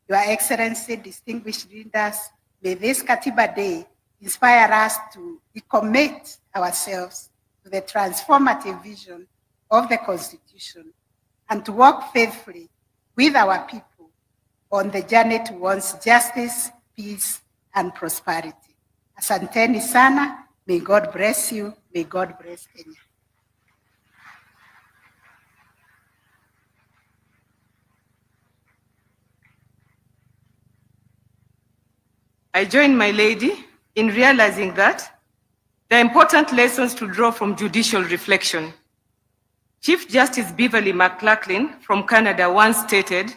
Your Excellency, distinguished leaders, may this Katiba Day inspire us to recommit ourselves to the transformative vision of the Constitution and to work faithfully with our people on the journey towards justice, peace, and prosperity. Asanteni sana. May God bless you. May God bless Kenya. I join my lady in realizing that there are important lessons to draw from judicial reflection. Chief Justice Beverly McLachlan from Canada once stated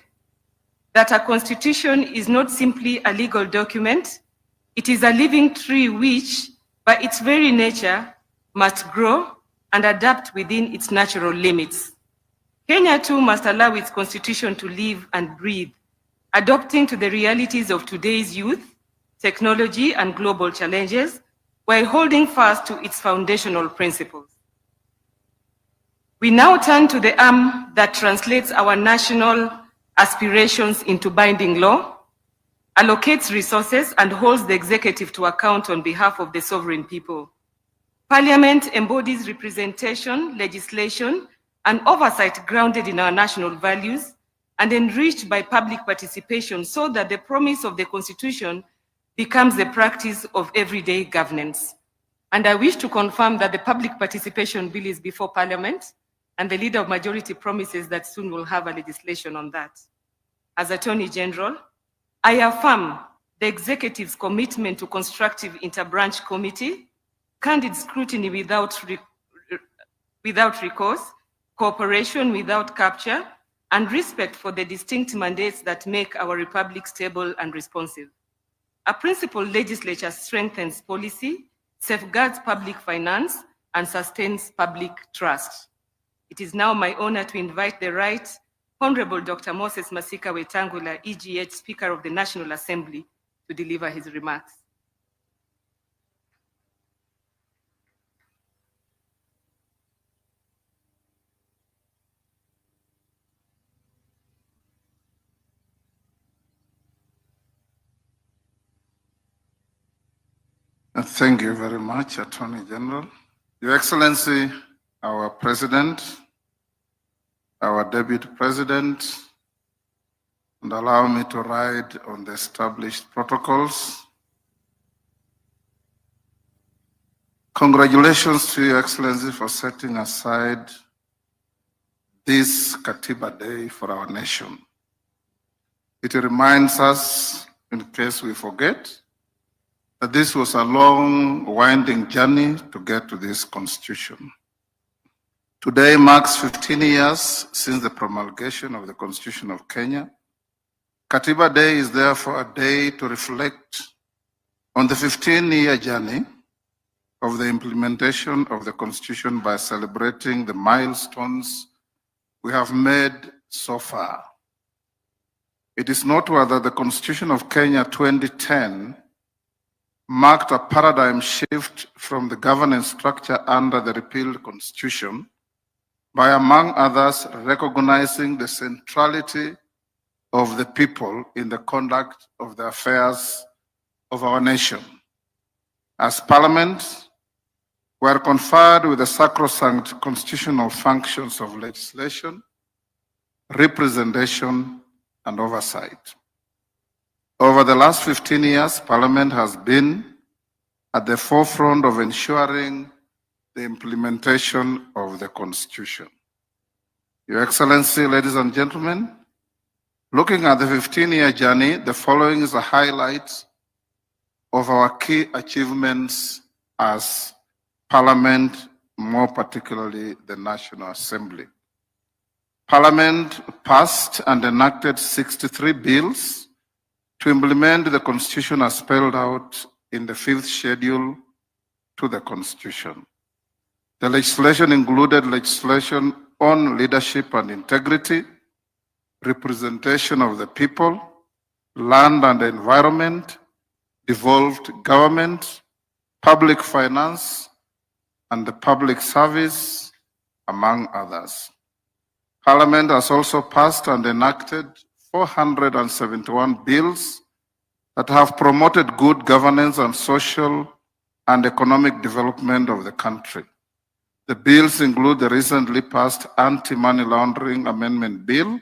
that a constitution is not simply a legal document, it is a living tree which, by its very nature, must grow and adapt within its natural limits. Kenya too must allow its constitution to live and breathe, adapting to the realities of today's youth, technology, and global challenges, while holding fast to its foundational principles. We now turn to the arm that translates our national aspirations into binding law, allocates resources, and holds the executive to account on behalf of the sovereign people. Parliament embodies representation, legislation, and oversight grounded in our national values and enriched by public participation so that the promise of the Constitution becomes the practice of everyday governance. And I wish to confirm that the public participation bill is before Parliament, and the Leader of Majority promises that soon we'll have a legislation on that. As Attorney General, I affirm the Executive's commitment to constructive interbranch committee, candid scrutiny without recourse, cooperation without capture, and respect for the distinct mandates that make our republic stable and responsive. A principled legislature strengthens policy, safeguards public finance, and sustains public trust. It is now my honor to invite the Right Honorable Dr. Moses Masika Wetangula, EGH Speaker of the National Assembly, to deliver his remarks. Thank you very much, Attorney General. Your Excellency, our President, our Deputy President, and allow me to ride on the established protocols. Congratulations to Your Excellency for setting aside this Katiba Day for our nation. It reminds us, in case we forget, that this was a long, winding journey to get to this Constitution. Today marks 15 years since the promulgation of the Constitution of Kenya. Katiba Day is therefore a day to reflect on the 15-year journey of the implementation of the Constitution by celebrating the milestones we have made so far. It is noteworthy that the Constitution of Kenya 2010 marked a paradigm shift from the governance structure under the repealed Constitution by, among others, recognizing the centrality of the people in the conduct of the affairs of our nation. As Parliament, we are conferred with the sacrosanct constitutional functions of legislation, representation, and oversight. Over the last 15 years, Parliament has been at the forefront of ensuring the implementation of the Constitution. Your Excellency, ladies and gentlemen, looking at the 15-year journey, the following is a highlight of our key achievements as Parliament, more particularly the National Assembly. Parliament passed and enacted 63 bills to implement the Constitution as spelled out in the 5th schedule to the Constitution. The legislation included legislation on leadership and integrity, representation of the people, land and environment, devolved government, public finance, and the public service, among others. Parliament has also passed and enacted 471 bills that have promoted good governance and social and economic development of the country. The bills include the recently passed Anti-Money Laundering Amendment Bill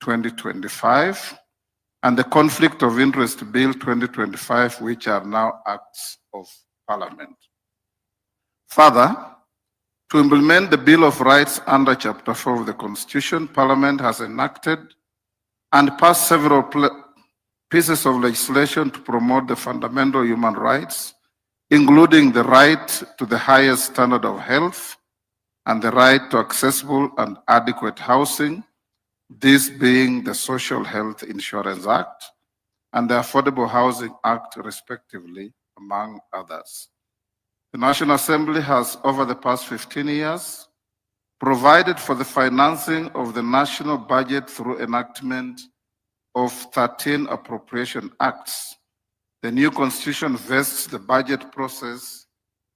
2025 and the Conflict of Interest Bill 2025, which are now acts of Parliament. Further, to implement the Bill of Rights under Chapter 4 of the Constitution, Parliament has enacted and passed several pieces of legislation to promote the fundamental human rights, including the right to the highest standard of health and the right to accessible and adequate housing, this being the Social Health Insurance Act and the Affordable Housing Act, respectively, among others. The National Assembly has, over the past 15 years, provided for the financing of the national budget through enactment of 13 appropriation acts. The new constitution vests the budget process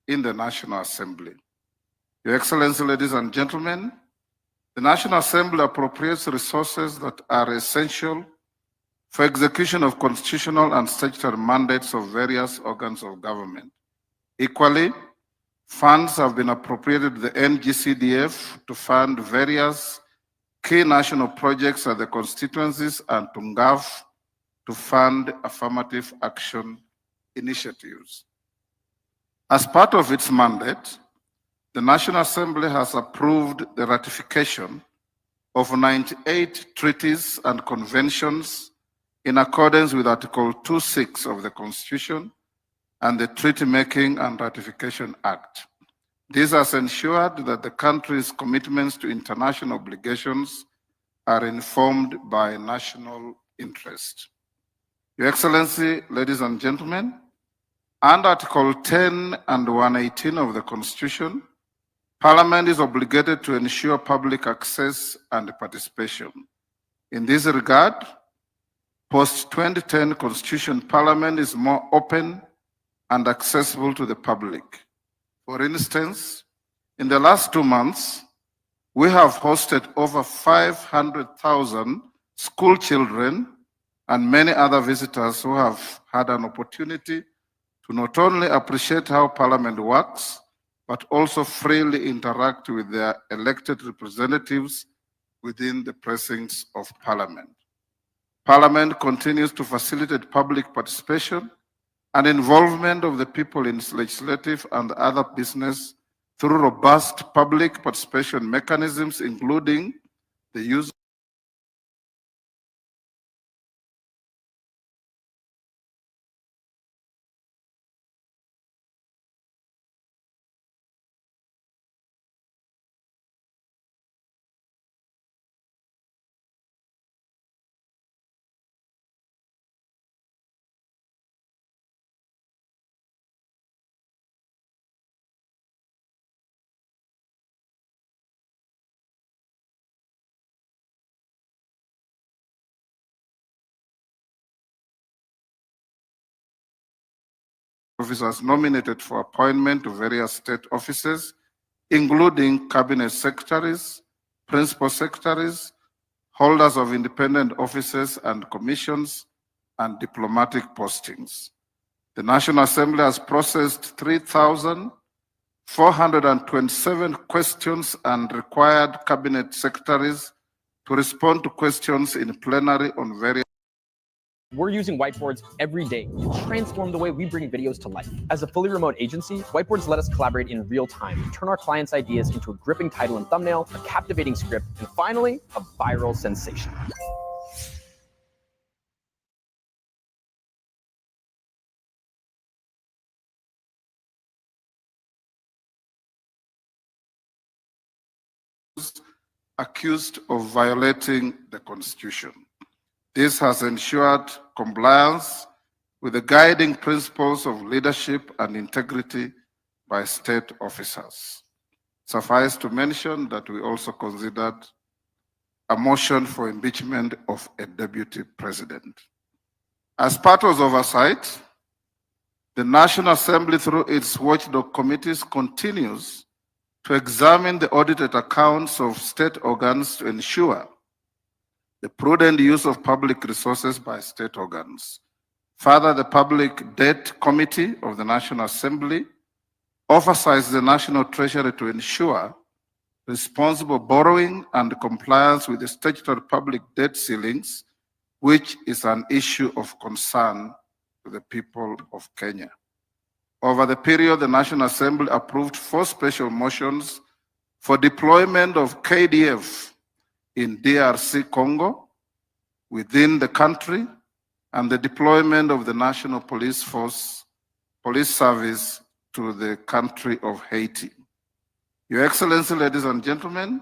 in the National Assembly. Your Excellency, ladies and gentlemen, the National Assembly appropriates resources that are essential for execution of constitutional and statutory mandates of various organs of government. Equally, funds have been appropriated to the NGCDF to fund various key national projects at the constituencies and to NGAF to fund affirmative action initiatives. As part of its mandate, the National Assembly has approved the ratification of 98 treaties and conventions in accordance with Article 26 of the Constitution and the Treaty Making and Ratification Act. This has ensured that the country's commitments to international obligations are informed by national interest. Your Excellency, ladies and gentlemen, under Article 10 and 118 of the Constitution, Parliament is obligated to ensure public access and participation. In this regard, post-2010 Constitution Parliament is more open and accessible to the public. For instance, in the last 2 months, we have hosted over 500,000 school children and many other visitors who have had an opportunity to not only appreciate how Parliament works, but also freely interact with their elected representatives within the precincts of Parliament. Parliament continues to facilitate public participation and involvement of the people in legislative and other business through robust public participation mechanisms, including the use officers nominated for appointment to various state offices, including cabinet secretaries, principal secretaries, holders of independent offices and commissions, and diplomatic postings. The National Assembly has processed 3,427 questions and required cabinet secretaries to respond to questions in plenary on various. We're using whiteboards every day to transform the way we bring videos to life. As a fully remote agency, whiteboards let us collaborate in real time, turn our clients' ideas into a gripping title and thumbnail, a captivating script, and finally, a viral sensation. Accused of violating the Constitution. This has ensured compliance with the guiding principles of leadership and integrity by state officers. Suffice to mention that we also considered a motion for impeachment of a deputy president. As part of oversight, the National Assembly, through its watchdog committees, continues to examine the audited accounts of state organs to ensure the prudent use of public resources by state organs. Further, the Public Debt Committee of the National Assembly oversights the National Treasury to ensure responsible borrowing and compliance with the statutory public debt ceilings, which is an issue of concern to the people of Kenya. Over the period, the National Assembly approved 4 special motions for deployment of KDF in DRC Congo, within the country, and the deployment of the National Police Service to the country of Haiti. Your Excellency, ladies and gentlemen,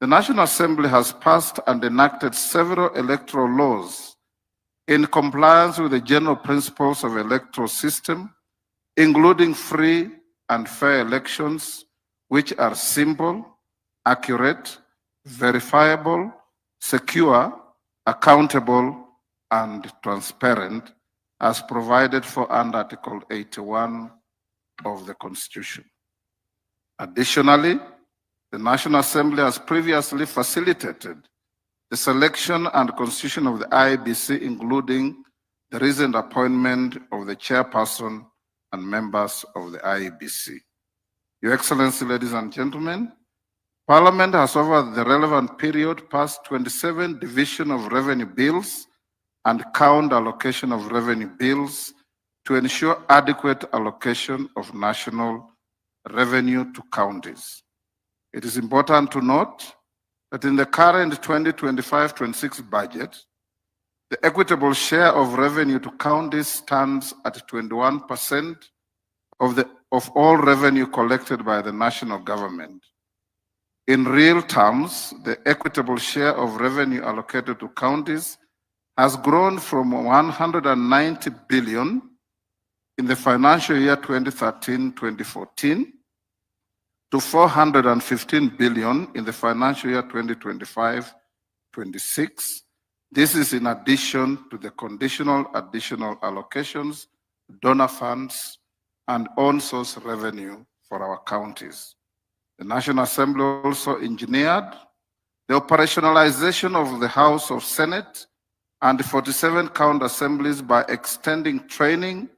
the National Assembly has passed and enacted several electoral laws in compliance with the general principles of the electoral system, including free and fair elections, which are simple, accurate, verifiable, secure, accountable, and transparent, as provided for under Article 81 of the Constitution. Additionally, the National Assembly has previously facilitated the selection and constitution of the IEBC, including the recent appointment of the chairperson and members of the IEBC. Your Excellency, ladies and gentlemen, Parliament has over the relevant period passed 27 division of revenue bills and count allocation of revenue bills to ensure adequate allocation of national revenue to counties. It is important to note that in the current 2025-26 budget, the equitable share of revenue to counties stands at 21% of all revenue collected by the national government. In real terms, the equitable share of revenue allocated to counties has grown from 190 billion in the financial year 2013-2014 to 415 billion in the financial year 2025-26. This is in addition to the conditional additional allocations, donor funds, and on-source revenue for our counties. The National Assembly also engineered the operationalization of the House of Senate and the 47 county assemblies by extending training,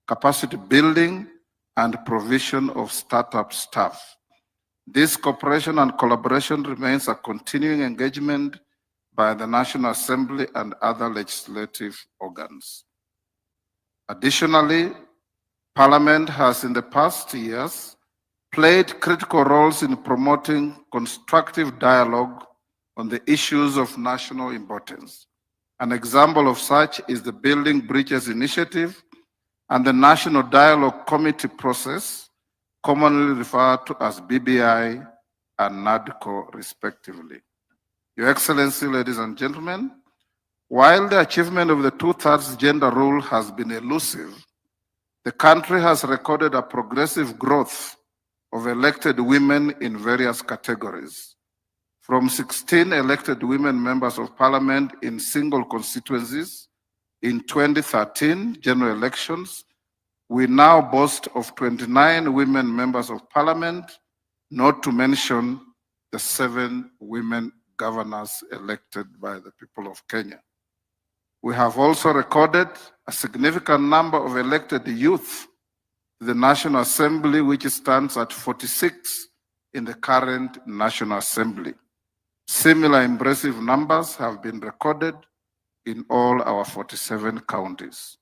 capacity building, and provision of startup staff. This cooperation and collaboration remains a continuing engagement by the National Assembly and other legislative organs. Additionally, Parliament has in the past years played critical roles in promoting constructive dialogue on the issues of national importance. An example of such is the Building Bridges Initiative and the National Dialogue Committee process, commonly referred to as BBI and NADCO, respectively. Your Excellency, ladies and gentlemen, while the achievement of the 2/3 gender rule has been elusive, the country has recorded a progressive growth of elected women in various categories. From 16 elected women members of parliament in single constituencies in 2013 general elections, we now boast of 29 women members of parliament, not to mention the 7 women governors elected by the people of Kenya. We have also recorded a significant number of elected youth to the National Assembly, which stands at 46 in the current National Assembly. Similar impressive numbers have been recorded in all our 47 counties.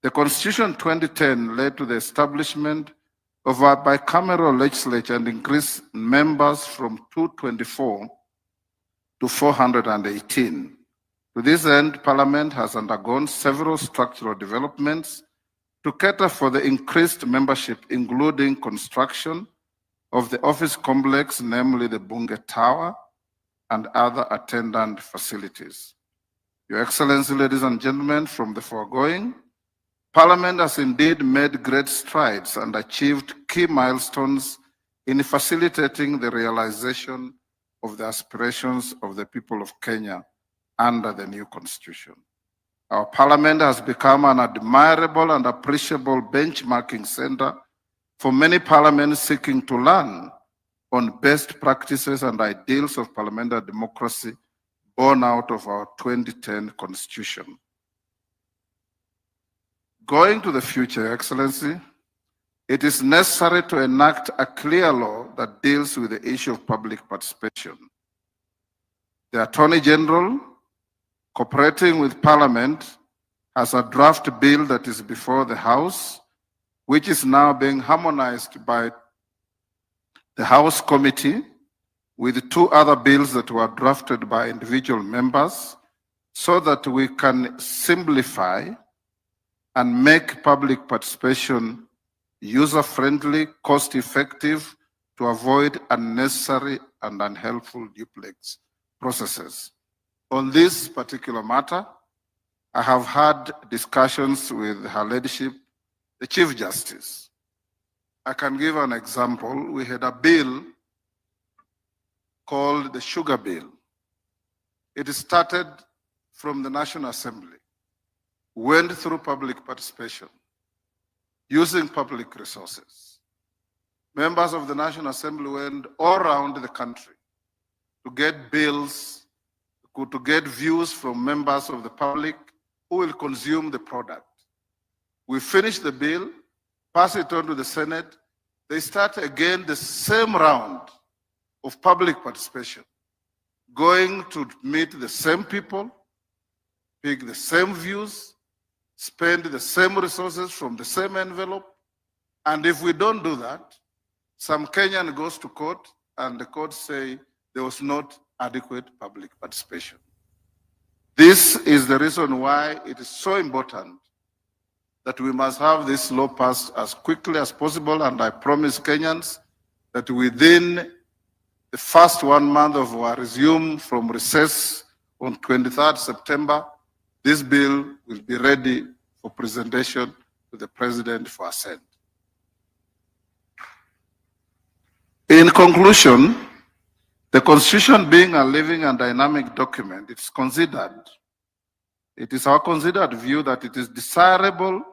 The Constitution 2010 led to the establishment of a bicameral legislature and increased members from 224 to 418. To this end, Parliament has undergone several structural developments to cater for the increased membership, including construction of the office complex, namely the Bunge Tower, and other attendant facilities. Your Excellency, ladies and gentlemen, from the foregoing, Parliament has indeed made great strides and achieved key milestones in facilitating the realization of the aspirations of the people of Kenya under the new Constitution. Our Parliament has become an admirable and appreciable benchmarking center for many parliaments seeking to learn on best practices and ideals of parliamentary democracy born out of our 2010 Constitution. Going to the future, Your Excellency, it is necessary to enact a clear law that deals with the issue of public participation. The Attorney General, cooperating with Parliament, has a draft bill that is before the House, which is now being harmonized by the House Committee with 2 other bills that were drafted by individual members, so that we can simplify and make public participation user-friendly, cost-effective to avoid unnecessary and unhelpful duplex processes. On this particular matter, I have had discussions with Her Ladyship, the Chief Justice. I can give an example. We had a bill called the Sugar Bill. It started from the National Assembly, went through public participation, using public resources. Members of the National Assembly went all around the country to get bills, to get views from members of the public who will consume the product. We finish the bill, pass it on to the Senate. They start again the same round of public participation, going to meet the same people, pick the same views, spend the same resources from the same envelope. And if we don't do that, some Kenyan goes to court and the court say there was not adequate public participation. This is the reason why it is so important that we must have this law passed as quickly as possible. And I promise Kenyans that within the first 1 month of our resume from recess on 23rd September, this bill will be ready for presentation to the President for assent. In conclusion, the Constitution being a living and dynamic document, it is our considered view that it is desirable,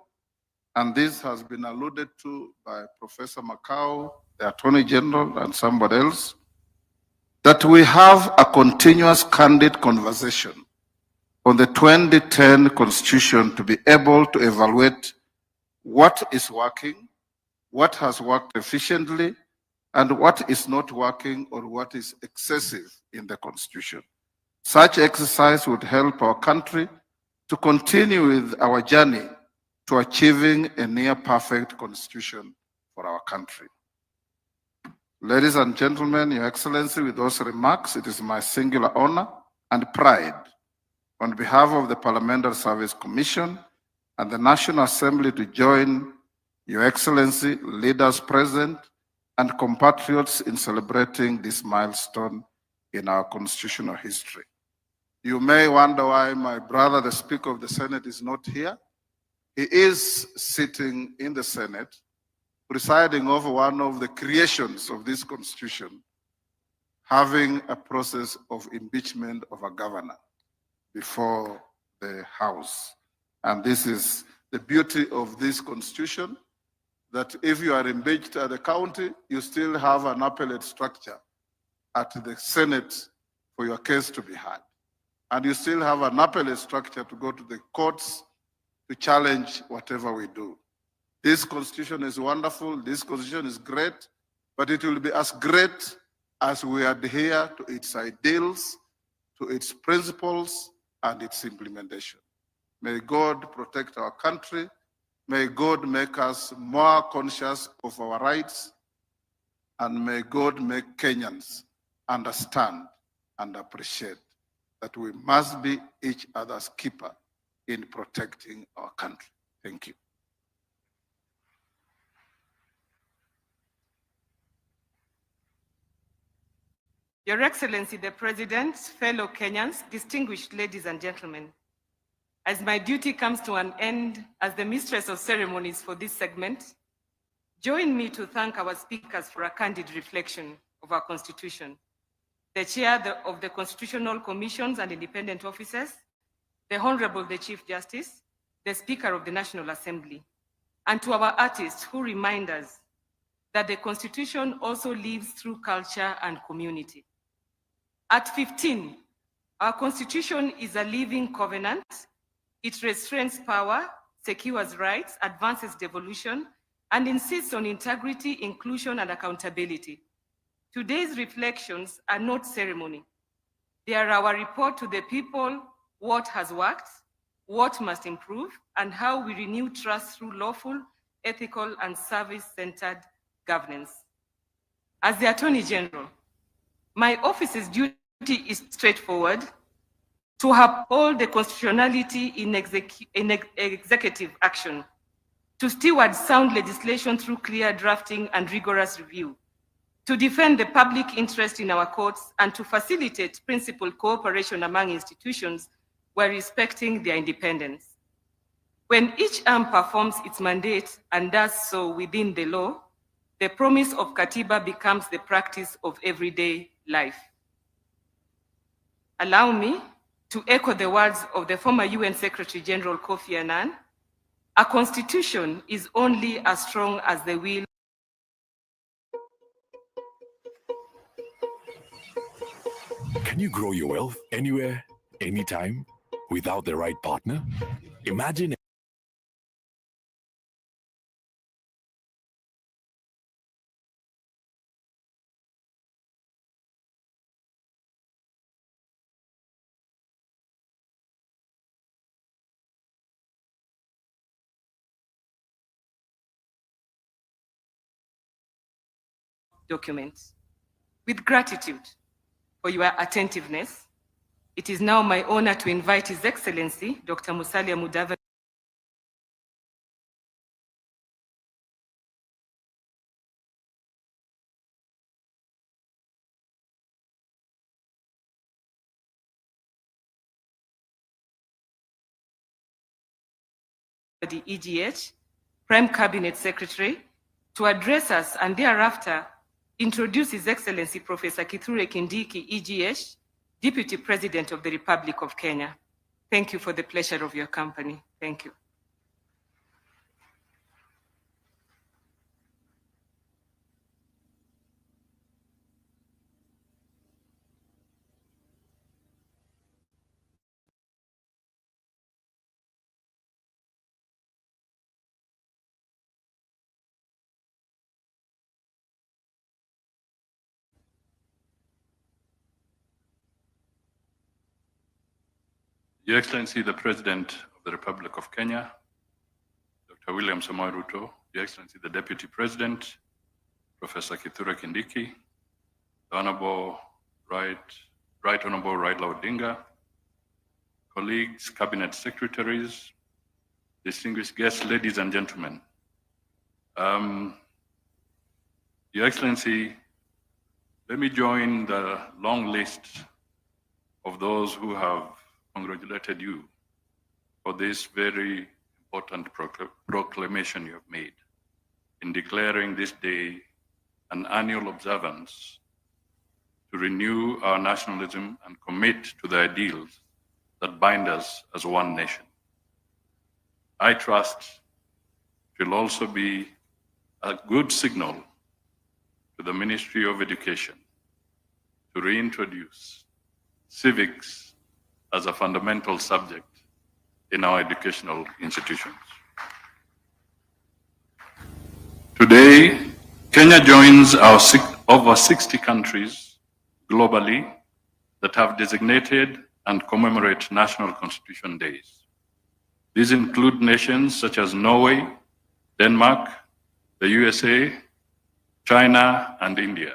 and this has been alluded to by Professor Makau, the Attorney General, and somebody else, that we have a continuous candid conversation on the 2010 Constitution to be able to evaluate what is working, what has worked efficiently, and what is not working or what is excessive in the Constitution. Such exercise would help our country to continue with our journey to achieving a near-perfect Constitution for our country. Ladies and gentlemen, Your Excellency, with those remarks, it is my singular honor and pride on behalf of the Parliamentary Service Commission and the National Assembly to join Your Excellency, leaders present, and compatriots in celebrating this milestone in our constitutional history. You may wonder why my brother, the Speaker of the Senate, is not here. He is sitting in the Senate, presiding over one of the creations of this Constitution, having a process of impeachment of a governor before the House. And this is the beauty of this Constitution, that if you are impeached at the county, you still have an appellate structure at the Senate for your case to be heard. And you still have an appellate structure to go to the courts to challenge whatever we do. This Constitution is wonderful, this Constitution is great, but it will be as great as we adhere to its ideals, to its principles, and its implementation. May God protect our country. May God make us more conscious of our rights, and may God make Kenyans understand and appreciate that we must be each other's keeper in protecting our country. Thank you. Your Excellency, the President, fellow Kenyans, distinguished ladies and gentlemen, as my duty comes to an end as the mistress of ceremonies for this segment, join me to thank our speakers for a candid reflection of our Constitution, the Chair of the Constitutional Commissions and Independent Officers, the Honorable the Chief Justice, the Speaker of the National Assembly, and to our artists who remind us that the Constitution also lives through culture and community. At 15, our Constitution is a living covenant. It restrains power, secures rights, advances devolution, and insists on integrity, inclusion, and accountability. Today's reflections are not ceremony. They are our report to the people, what has worked, what must improve, and how we renew trust through lawful, ethical, and service-centered governance. As the Attorney General, my office's duty is straightforward: to uphold the constitutionality in executive action, to steward sound legislation through clear drafting and rigorous review, to defend the public interest in our courts, and to facilitate principled cooperation among institutions while respecting their independence. When each arm performs its mandate and does so within the law, the promise of Katiba becomes the practice of everyday life. Allow me to echo the words of the former UN Secretary General Kofi Annan: a constitution is only as strong as the will. Can you grow your wealth anywhere, anytime, without the right partner? Imagine documents. With gratitude for your attentiveness, it is now my honor to invite His Excellency, Dr. Musalia Mudavadi, the EGH, Prime Cabinet Secretary, to address us and thereafter introduce His Excellency Professor Kithure Kindiki, EGH, Deputy President of the Republic of Kenya. Thank you for the pleasure of your company. Thank you. Your Excellency, the President of the Republic of Kenya, Dr. William Samoei Ruto, Your Excellency, the Deputy President, Professor Kithure Kindiki, the Honorable Right Honorable Raila Odinga, colleagues, Cabinet Secretaries, distinguished guests, ladies and gentlemen. Your Excellency, let me join the long list of those who have congratulated you for this very important proclamation you have made in declaring this day an annual observance to renew our nationalism and commit to the ideals that bind us as one nation. I trust it will also be a good signal to the Ministry of Education to reintroduce civics as a fundamental subject in our educational institutions. Today, Kenya joins our over 60 countries globally that have designated and commemorate National Constitution Days. These include nations such as Norway, Denmark, the USA, China, and India,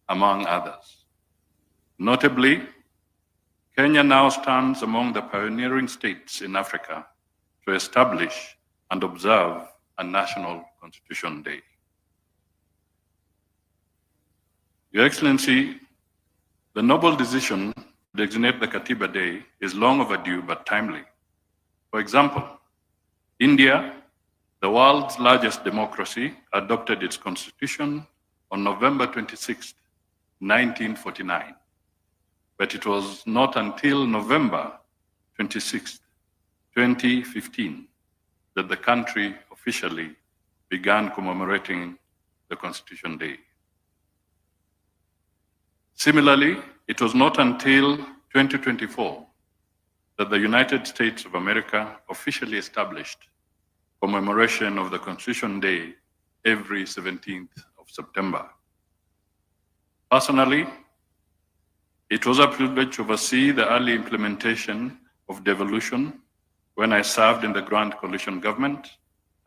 among others. Notably, Kenya now stands among the pioneering states in Africa to establish and observe a National Constitution Day. Your Excellency, the noble decision to designate the Katiba Day is long overdue but timely. For example, India, the world's largest democracy, adopted its constitution on November 26, 1949. But it was not until November 26, 2015, that the country officially began commemorating the Constitution Day. Similarly, it was not until 2024 that the United States of America officially established commemoration of the Constitution Day every 17th of September. Personally, it was a privilege to oversee the early implementation of devolution when I served in the Grand Coalition government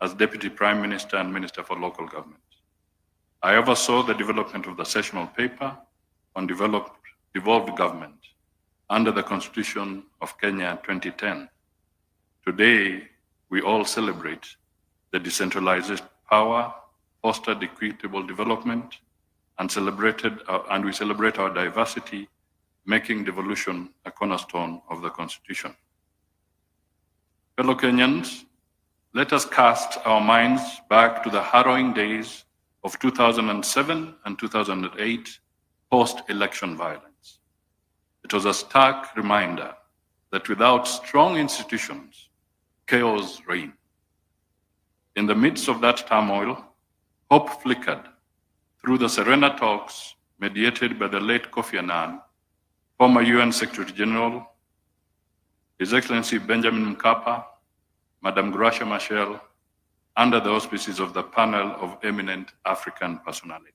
as Deputy Prime Minister and Minister for Local Government. I oversaw the development of the sessional paper on devolved government under the Constitution of Kenya 2010. Today, we all celebrate the decentralized power, fostered equitable development, and we celebrate our diversity, making devolution a cornerstone of the Constitution. Fellow Kenyans, let us cast our minds back to the harrowing days of 2007 and 2008 post-election violence. It was a stark reminder that without strong institutions, chaos reigned. In the midst of that turmoil, hope flickered through the Serena talks mediated by the late Kofi Annan, former UN Secretary General, His Excellency Benjamin Mkapa, Madame Gracia Machel, under the auspices of the panel of eminent African personalities.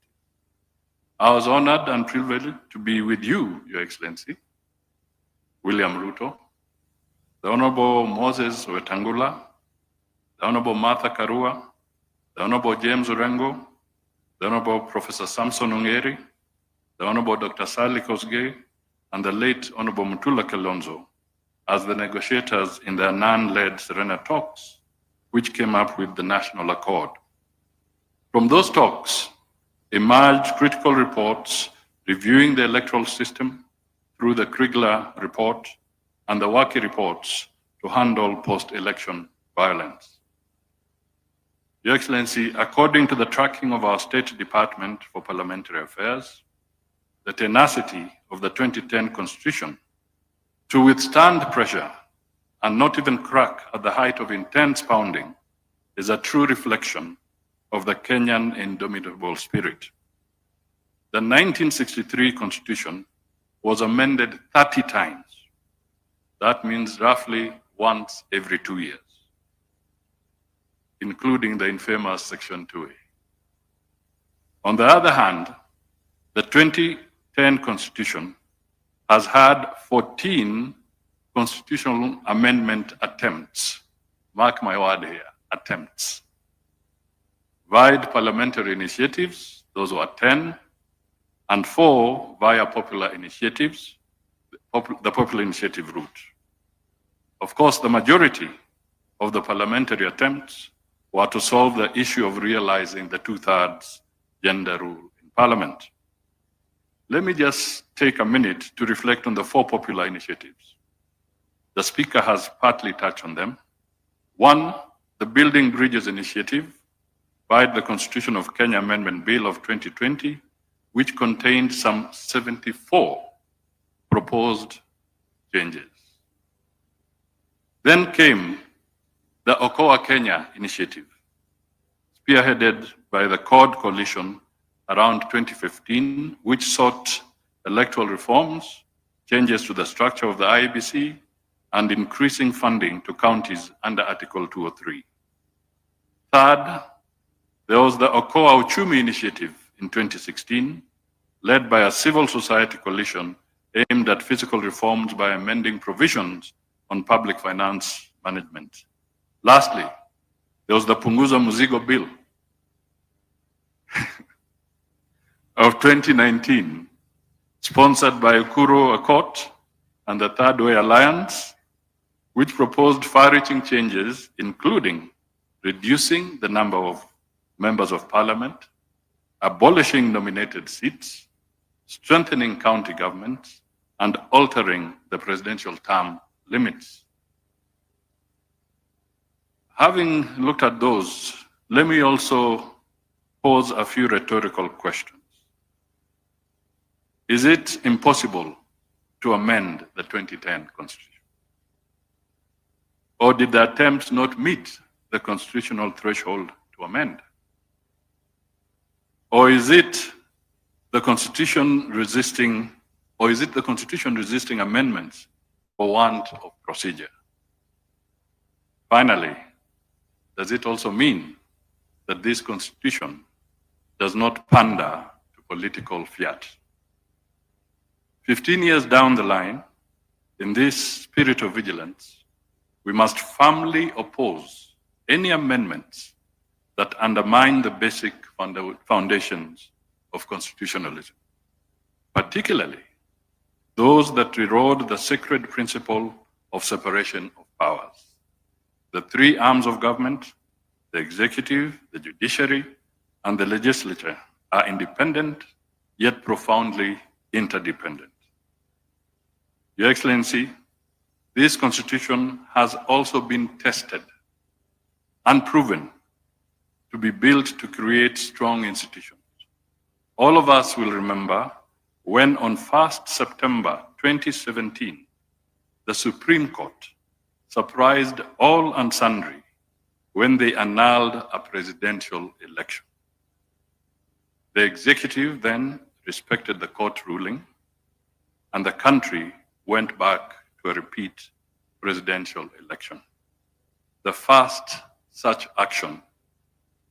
I was honored and privileged to be with you, Your Excellency, William Ruto, the Honorable Moses Wetangula, the Honorable Martha Karua, the Honorable James Orengo, the Honorable Professor Samson Ongeri, the Honorable Dr. Sally Kosgei, and the late Honorable Mutula Kilonzo as the negotiators in the Annan-led Serena talks, which came up with the National Accord. From those talks emerged critical reports reviewing the electoral system through the Kriegler report and the Waki reports to handle post-election violence. Your Excellency, according to the tracking of our State Department for Parliamentary Affairs, the tenacity of the 2010 Constitution to withstand pressure and not even crack at the height of intense pounding is a true reflection of the Kenyan indomitable spirit. The 1963 Constitution was amended 30 times. That means roughly once every 2 years, including the infamous Section 2A. On the other hand, the 2010 Constitution has had 14 constitutional amendment attempts. Mark my word here, attempts. Via parliamentary initiatives, those were 10, and 4 via popular initiatives, the popular initiative route. Of course, the majority of the parliamentary attempts were to solve the issue of realizing the 2/3 gender rule in Parliament. Let me just take a minute to reflect on the 4 popular initiatives. The Speaker has partly touched on them. 1, the Building Bridges Initiative, via the Constitution of Kenya Amendment Bill of 2020, which contained some 74 proposed changes. Then came the Okoa Kenya Initiative, spearheaded by the CORD Coalition around 2015, which sought electoral reforms, changes to the structure of the IEBC, and increasing funding to counties under Article 203. Third, there was the Okoa Uchumi Initiative in 2016, led by a civil society coalition aimed at physical reforms by amending provisions on public finance management. Lastly, there was the Punguza Muzigo Bill of 2019, sponsored by Ukuru Akot and the Third Way Alliance, which proposed far-reaching changes, including reducing the number of members of parliament, abolishing nominated seats, strengthening county governments, and altering the presidential term limits. Having looked at those, let me also pose a few rhetorical questions. Is it impossible to amend the 2010 Constitution? Or did the attempts not meet the constitutional threshold to amend? Or is it the Constitution resisting, amendments for want of procedure? Finally, does it also mean that this Constitution does not pander to political fiat? 15 years down the line, in this spirit of vigilance, we must firmly oppose any amendments that undermine the basic foundations of constitutionalism, particularly those that erode the sacred principle of separation of powers. The three arms of government, the executive, the judiciary, and the legislature, are independent, yet profoundly interdependent. Your Excellency, this constitution has also been tested and proven to be built to create strong institutions. All of us will remember when on 1st September 2017, the Supreme Court surprised all and sundry when they annulled a presidential election. The executive then respected the court ruling, and the country went back to a repeat presidential election, the first such action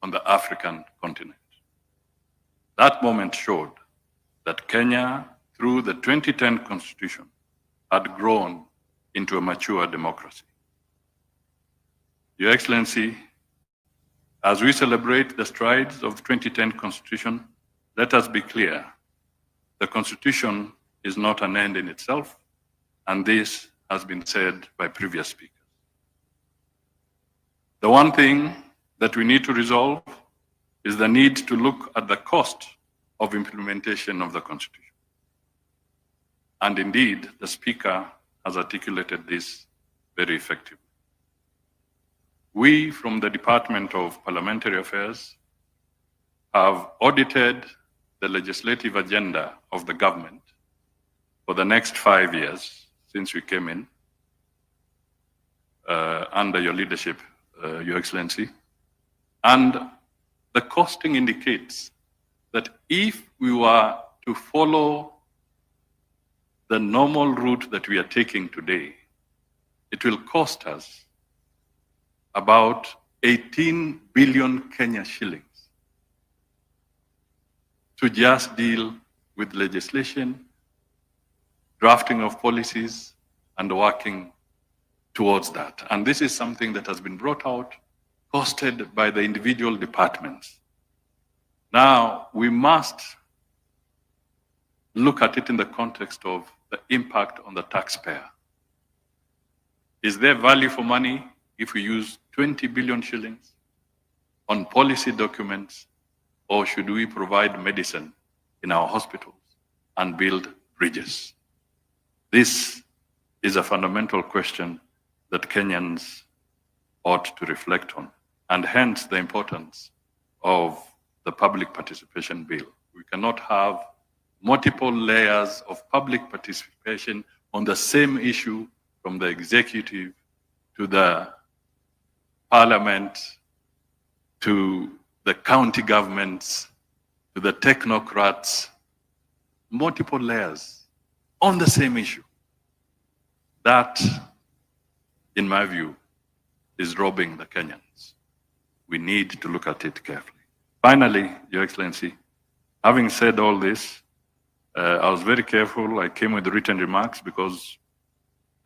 on the African continent. That moment showed that Kenya, through the 2010 Constitution, had grown into a mature democracy. Your Excellency, as we celebrate the strides of the 2010 Constitution, let us be clear, the Constitution is not an end in itself, and this has been said by previous speakers. The one thing that we need to resolve is the need to look at the cost of implementation of the Constitution. And indeed, the Speaker has articulated this very effectively. We from the Department of Parliamentary Affairs have audited the legislative agenda of the government for the next 5 years since we came in under your leadership, Your Excellency. And the costing indicates that if we were to follow the normal route that we are taking today, it will cost us about 18 billion Kenya shillings to just deal with legislation, drafting of policies, and working towards that. And this is something that has been brought out, costed by the individual departments. Now, we must look at it in the context of the impact on the taxpayer. Is there value for money if we use 20 billion shillings on policy documents, or should we provide medicine in our hospitals and build bridges? This is a fundamental question that Kenyans ought to reflect on, and hence the importance of the public participation bill. We cannot have multiple layers of public participation on the same issue, from the executive to the parliament to the county governments to the technocrats, multiple layers on the same issue. That, in my view, is robbing the Kenyans. We need to look at it carefully. Finally, Your Excellency, having said all this, I was very careful. I came with written remarks because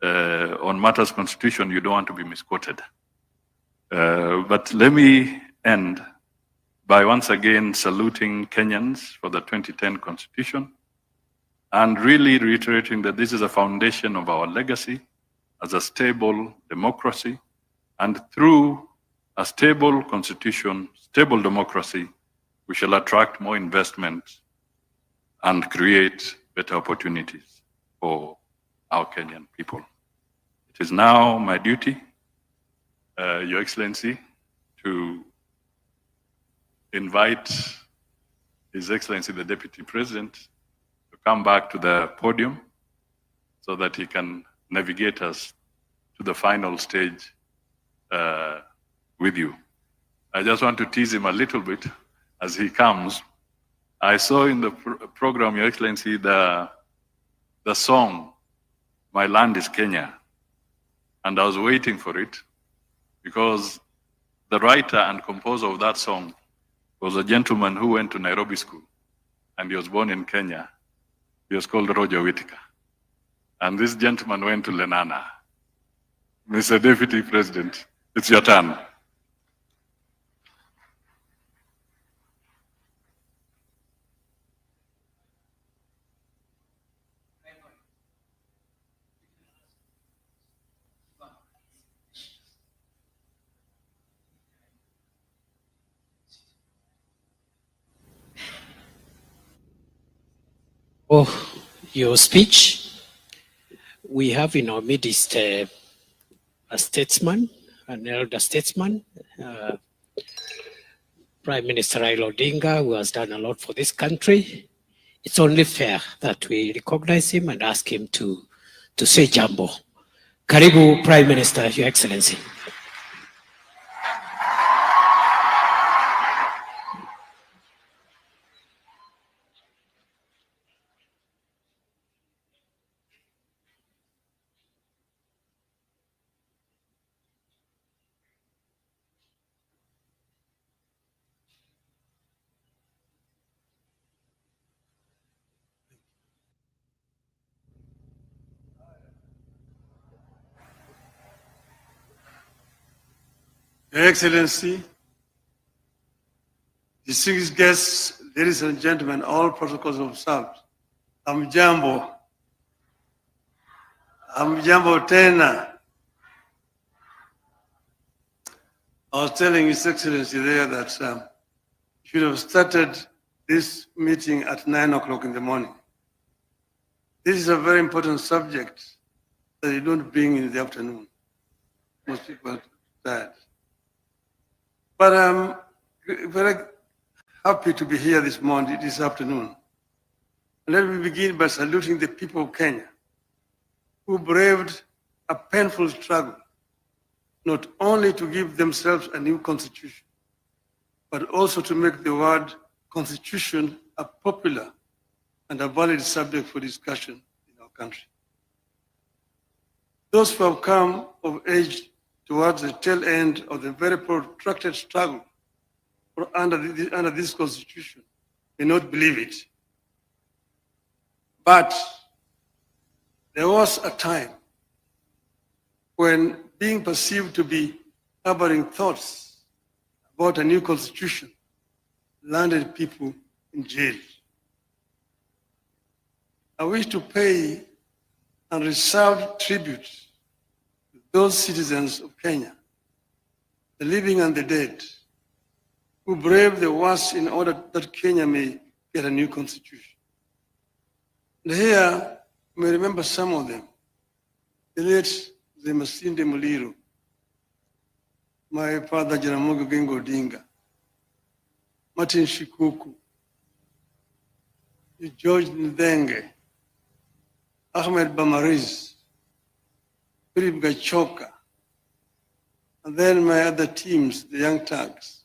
on matters constitution, you don't want to be misquoted. But let me end by once again saluting Kenyans for the 2010 Constitution and really reiterating that this is a foundation of our legacy as a stable democracy. And through a stable constitution, stable democracy, we shall attract more investment and create better opportunities for our Kenyan people. It is now my duty, Your Excellency, to invite His Excellency the Deputy President to come back to the podium so that he can navigate us to the final stage with you. I just want to tease him a little bit as he comes. I saw in the program, Your Excellency, the song, My Land is Kenya. And I was waiting for it because the writer and composer of that song was a gentleman who went to Nairobi School, and he was born in Kenya. He was called Roger Whittaker. And this gentleman went to Lenana. Mr. Deputy President, it's your turn. for your speech. We have in our midst a statesman, an elder statesman, Prime Minister Raila Odinga, who has done a lot for this country. It's only fair that we recognize him and ask him to say jambo. Karibu, Prime Minister, Your Excellency. Your Excellency, distinguished guests, ladies and gentlemen, all protocols observed. Hamjambo. Hamjambo tena. I was telling His Excellency there that you should have started this meeting at 9 o'clock in the morning. This is a very important subject that you don't bring in the afternoon. Most people are tired. But I'm very happy to be here this morning, this afternoon. And let me begin by saluting the people of Kenya who braved a painful struggle, not only to give themselves a new constitution, but also to make the word constitution a popular and a valid subject for discussion in our country. Those who have come of age towards the tail end of the very protracted struggle under this constitution may not believe it. But there was a time when being perceived to be harboring thoughts about a new constitution landed people in jail. I wish to pay unreserved tribute to those citizens of Kenya, the living and the dead, who braved the worst in order that Kenya may get a new constitution. And here, you may remember some of them. The late Masinde Muliro, my father Jaramogi Oginga Odinga, Martin Shikuku, George Ndenge, Ahmed Bamariz, Philip Gachoka, and then my other teams, the Young Turks,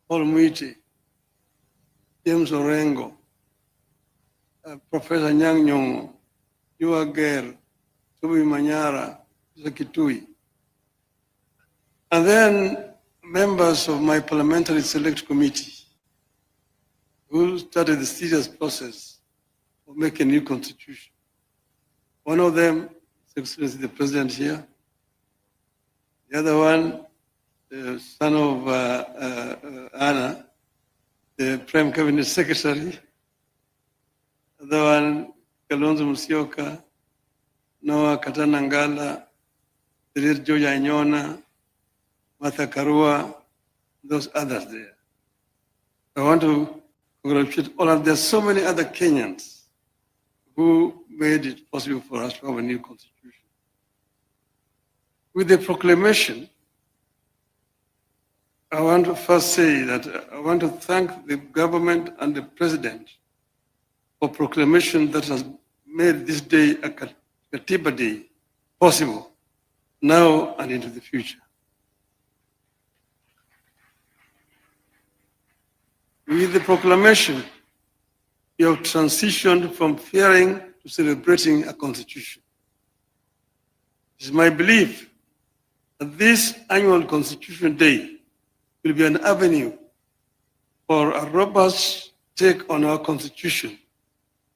Paul Mwite, James Orengo, Professor Nyang' Nyong'o, Yua Girl, Subi Manyara, Zakitui. And then members of my parliamentary select committee who started the serious process of making a new constitution. One of them, His Excellency the President here. The other one, the son of Anna, the Prime Cabinet Secretary. The other one, Kalonzo Musyoka, Noah Katanangala, the late George Anyona, Martha Karua, those others there. I want to congratulate all of them. There's so many other Kenyans who made it possible for us to have a new constitution. With the proclamation, I want to first say that I want to thank the government and the president for proclamation that has made this day a Katiba Day possible now and into the future. With the proclamation, you have transitioned from fearing to celebrating a constitution. It is my belief that this annual Constitution Day will be an avenue for a robust take on our constitution,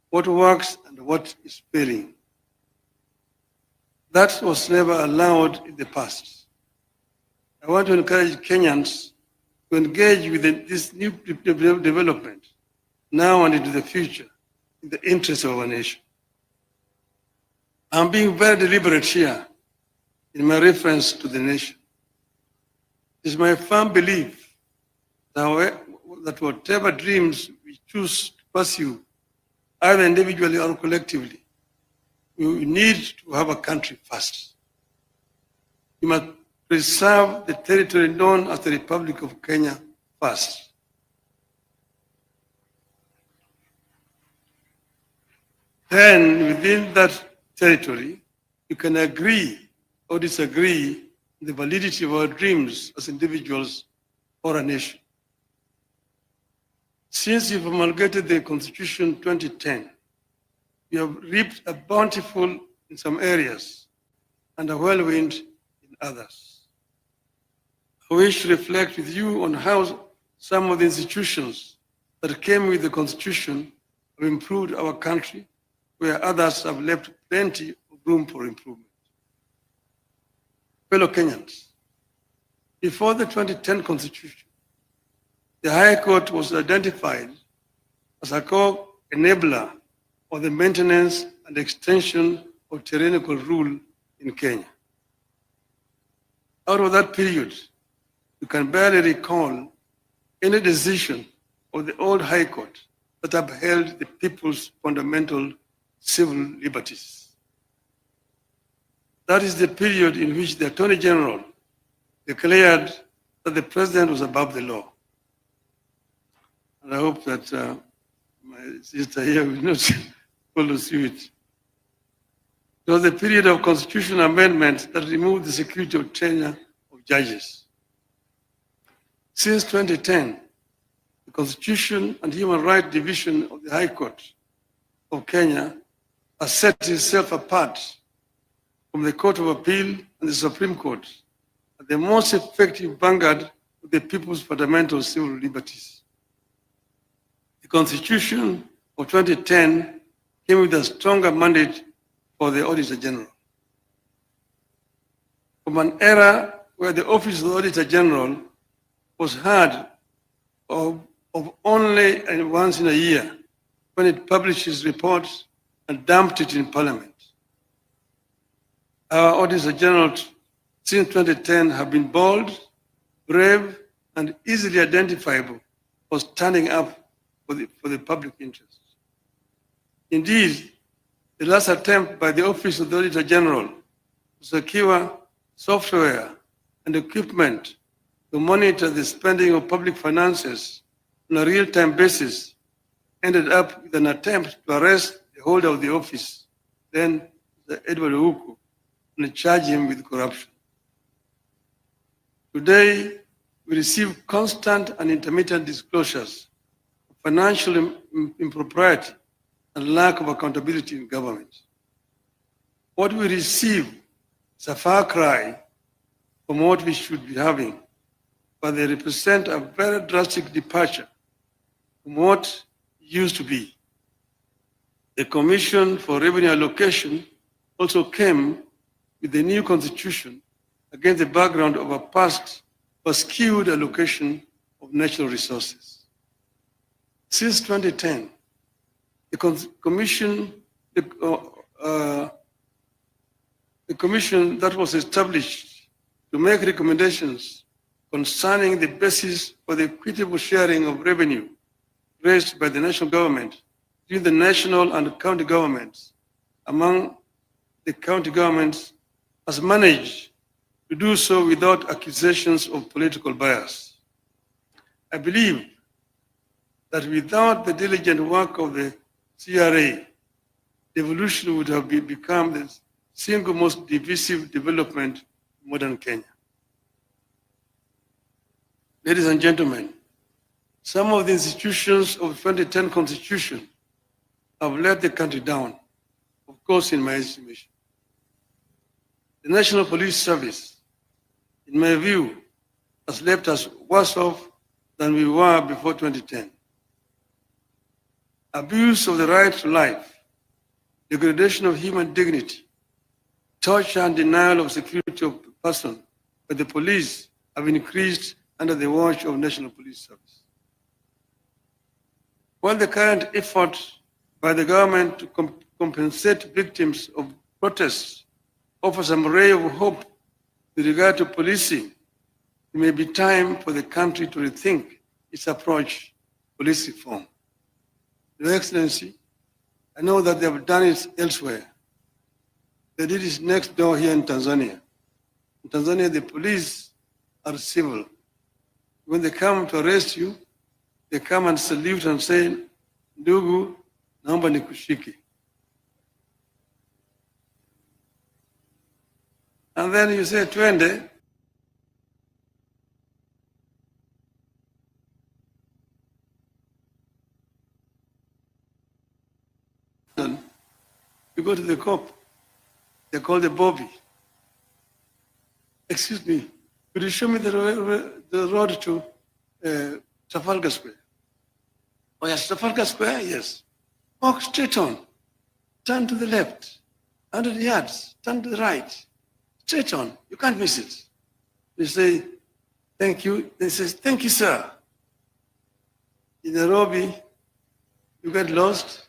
what works and what is failing. That was never allowed in the past. I want to encourage Kenyans to engage with this new development now and into the future in the interest of our nation. I'm being very deliberate here in my reference to the nation. It is my firm belief that whatever dreams we choose to pursue either individually or collectively, we need to have a country first. We must preserve the territory known as the Republic of Kenya first. Then, within that territory, you can agree or disagree on the validity of our dreams as individuals or a nation. Since you've promulgated the Constitution 2010, we have reaped a bountiful in some areas and a whirlwind in others. I wish to reflect with you on how some of the institutions that came with the Constitution have improved our country, where others have left plenty of room for improvement. Fellow Kenyans, before the 2010 Constitution, the High Court was identified as a core enabler of the maintenance and extension of tyrannical rule in Kenya. Out of that period, you can barely recall any decision of the old High Court that upheld the people's fundamental civil liberties. That is the period in which the Attorney General declared that the President was above the law. And I hope that my sister here will not follow suit. It was the period of constitutional amendment that removed the security of tenure of judges. Since 2010, the Constitution and Human Rights Division of the High Court of Kenya has set itself apart from the Court of Appeal and the Supreme Court as the most effective vanguard of the people's fundamental civil liberties. The Constitution of 2010 came with a stronger mandate for the Auditor General. From an era where the Office of the Auditor General was heard of only once in a year when it published its reports and dumped it in Parliament. Our Auditor General since 2010 have been bold, brave, and easily identifiable for standing up for the public interest. Indeed, the last attempt by the Office of the Auditor General to secure software and equipment to monitor the spending of public finances on a real-time basis ended up with an attempt to arrest the holder of the office, then Edward Ouko, and charge him with corruption. Today, we receive constant and intermittent disclosures of financial impropriety and lack of accountability in government. What we receive is a far cry from what we should be having, but they represent a very drastic departure from what used to be. The Commission for Revenue Allocation also came with the new constitution against the background of a past skewed allocation of natural resources. Since 2010, the commission that was established to make recommendations concerning the basis for the equitable sharing of revenue raised by the national government between the national and county governments among the county governments has managed to do so without accusations of political bias. I believe that without the diligent work of the CRA, devolution would have become the single most divisive development in modern Kenya. Ladies and gentlemen, some of the institutions of the 2010 Constitution have let the country down, of course, in my estimation. The National Police Service, in my view, has left us worse off than we were before 2010. Abuse of the right to life, degradation of human dignity, torture and denial of security of the person by the police have increased under the watch of National Police Service. While the current effort by the government to compensate victims of protests offers some ray of hope with regard to policing, it may be time for the country to rethink its approach to police reform. Your Excellency, I know that they have done it elsewhere. They did it next door here in Tanzania. In Tanzania, the police are civil. When they come to arrest you, they come and salute and say, ndugu, naomba nikushike. And then you say, twende. You go to the cop. They call the Bobby. Excuse me, could you show me the road to Trafalgar Square? Oh yes, Trafalgar Square, yes. Walk straight on. Turn to the left. 100 yards. Turn to the right. Straight on. You can't miss it. You say, thank you. They say, thank you, sir. In Nairobi, you get lost.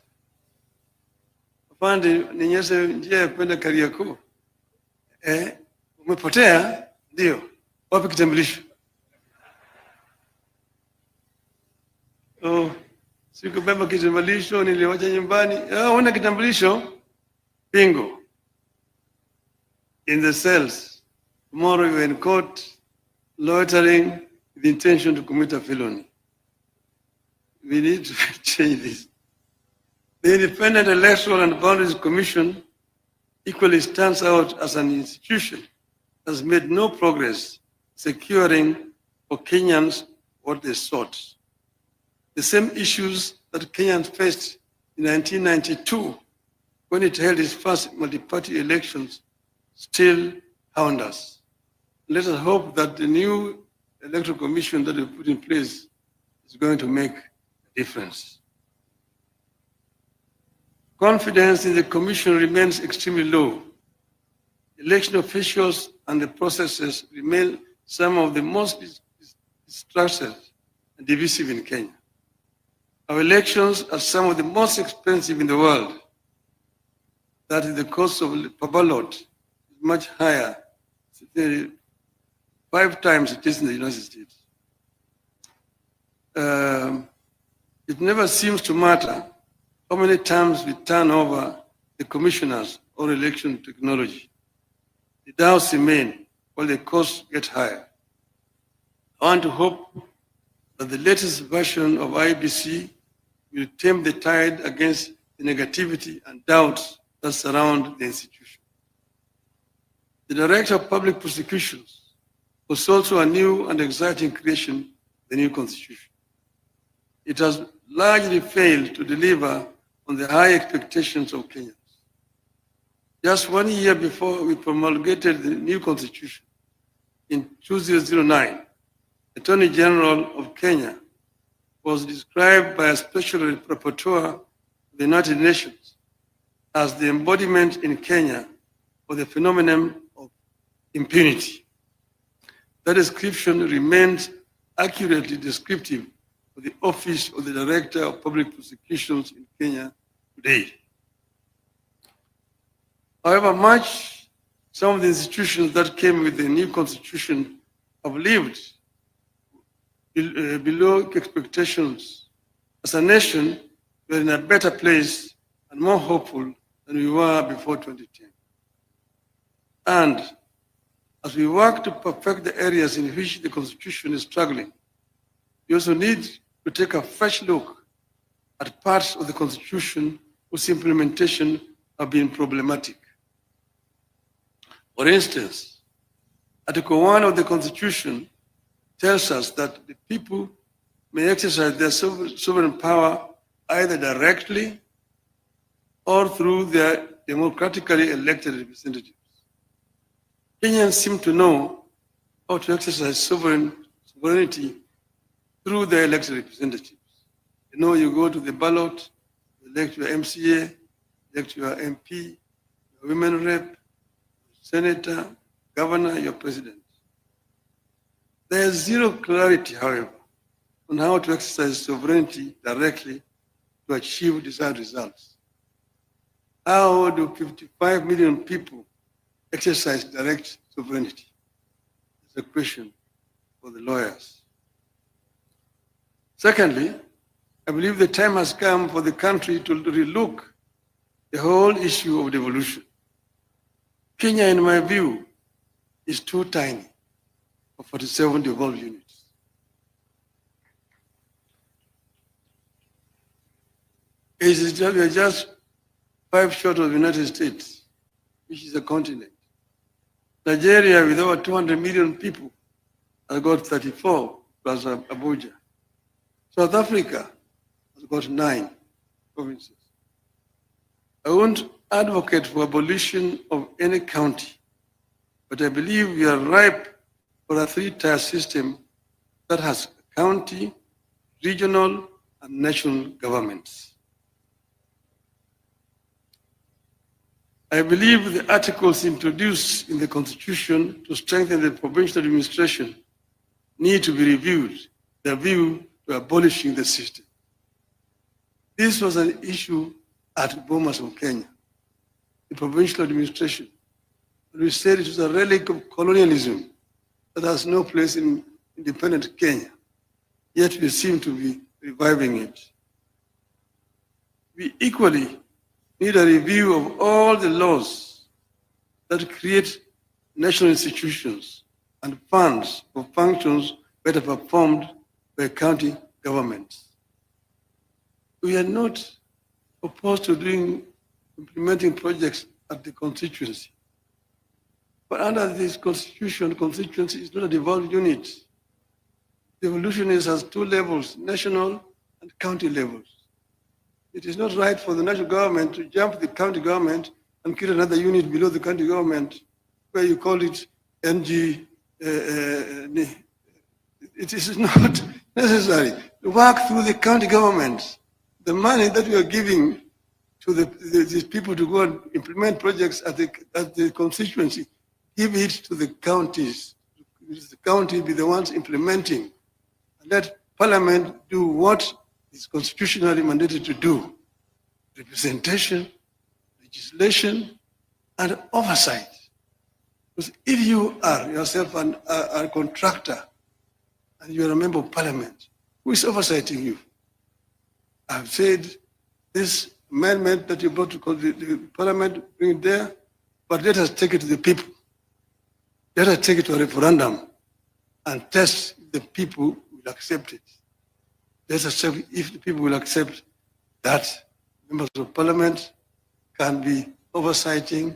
Upande ninyeshe njia ya kwenda Kariakoo. Umepotea? Ndio. Wapi kitambulisho? Oh, sikubeba kitambulisho, niliwacha nyumbani. Una kitambulisho? Bingo. In the cells. Tomorrow you're in court, loitering with the intention to commit a felony. We need to change this. The Independent Electoral and Boundaries Commission equally stands out as an institution that has made no progress securing for Kenyans what they sought. The same issues that Kenyans faced in 1992 when it held its first multi-party elections still hound us. Let us hope that the new electoral commission that we put in place is going to make a difference. Confidence in the commission remains extremely low. Election officials and the processes remain some of the most distrusted and divisive in Kenya. Our elections are some of the most expensive in the world. That is, the cost of per ballot is much higher, 5 times it is in the United States. It never seems to matter how many times we turn over the commissioners or election technology. The doubts remain while the costs get higher. I want to hope that the latest version of IBC will tame the tide against the negativity and doubts that surround the institution. The Director of Public Prosecutions was also a new and exciting creation of the new constitution. It has largely failed to deliver on the high expectations of Kenyans. Just 1 year before we promulgated the new constitution, in 2009, Attorney General of Kenya was described by a special rapporteur of the United Nations as the embodiment in Kenya of the phenomenon of impunity. That description remains accurately descriptive of the office of the Director of Public Prosecutions in Kenya today. However, some of the institutions that came with the new constitution have lived below expectations. As a nation, we are in a better place and more hopeful than we were before 2010. And as we work to perfect the areas in which the constitution is struggling, we also need to take a fresh look at parts of the constitution whose implementation have been problematic. For instance, Article 1 of the Constitution tells us that the people may exercise their sovereign power either directly or through their democratically elected representatives. Kenyans seem to know how to exercise sovereignty through their elected representatives. You know, you go to the ballot, you elect your MCA, elect your MP, your women rep, senator, governor, your president. There is zero clarity, however, on how to exercise sovereignty directly to achieve desired results. How do 55 million people exercise direct sovereignty? It's a question for the lawyers. Secondly, I believe the time has come for the country to relook the whole issue of devolution. Kenya, in my view, is too tiny for 47 devolved units. We are just 5 short of the United States, which is a continent. Nigeria, with over 200 million people, has got 34 plus Abuja. South Africa has got 9 provinces. I won't advocate for abolition of any county, but I believe we are ripe for a 3-tier system that has county, regional, and national governments. I believe the articles introduced in the Constitution to strengthen the provincial administration need to be reviewed, the view to abolishing the system. This was an issue at Bomas of Kenya, the provincial administration. We said it was a relic of colonialism that has no place in independent Kenya, yet we seem to be reviving it. We equally need a review of all the laws that create national institutions and funds for functions better performed by county governments. We are not opposed to implementing projects at the constituency. But under this constitution, constituency is not a devolved unit. Devolution has 2 levels, national and county levels. It is not right for the national government to jump the county government and create another unit below the county government where you call it NG. It is not necessary. Work through the county government. The money that we are giving to these people to go and implement projects at the constituency, give it to the counties. The county be the ones implementing. And let Parliament do what is constitutionally mandated to do: representation, legislation, and oversight. Because if you are yourself a contractor and you are a member of Parliament, who is oversighting you? I've said this amendment that you brought to the Parliament, bring it there, but let us take it to the people. Let us take it to a referendum and test if the people will accept it. Let us check if the people will accept that members of Parliament can be oversighting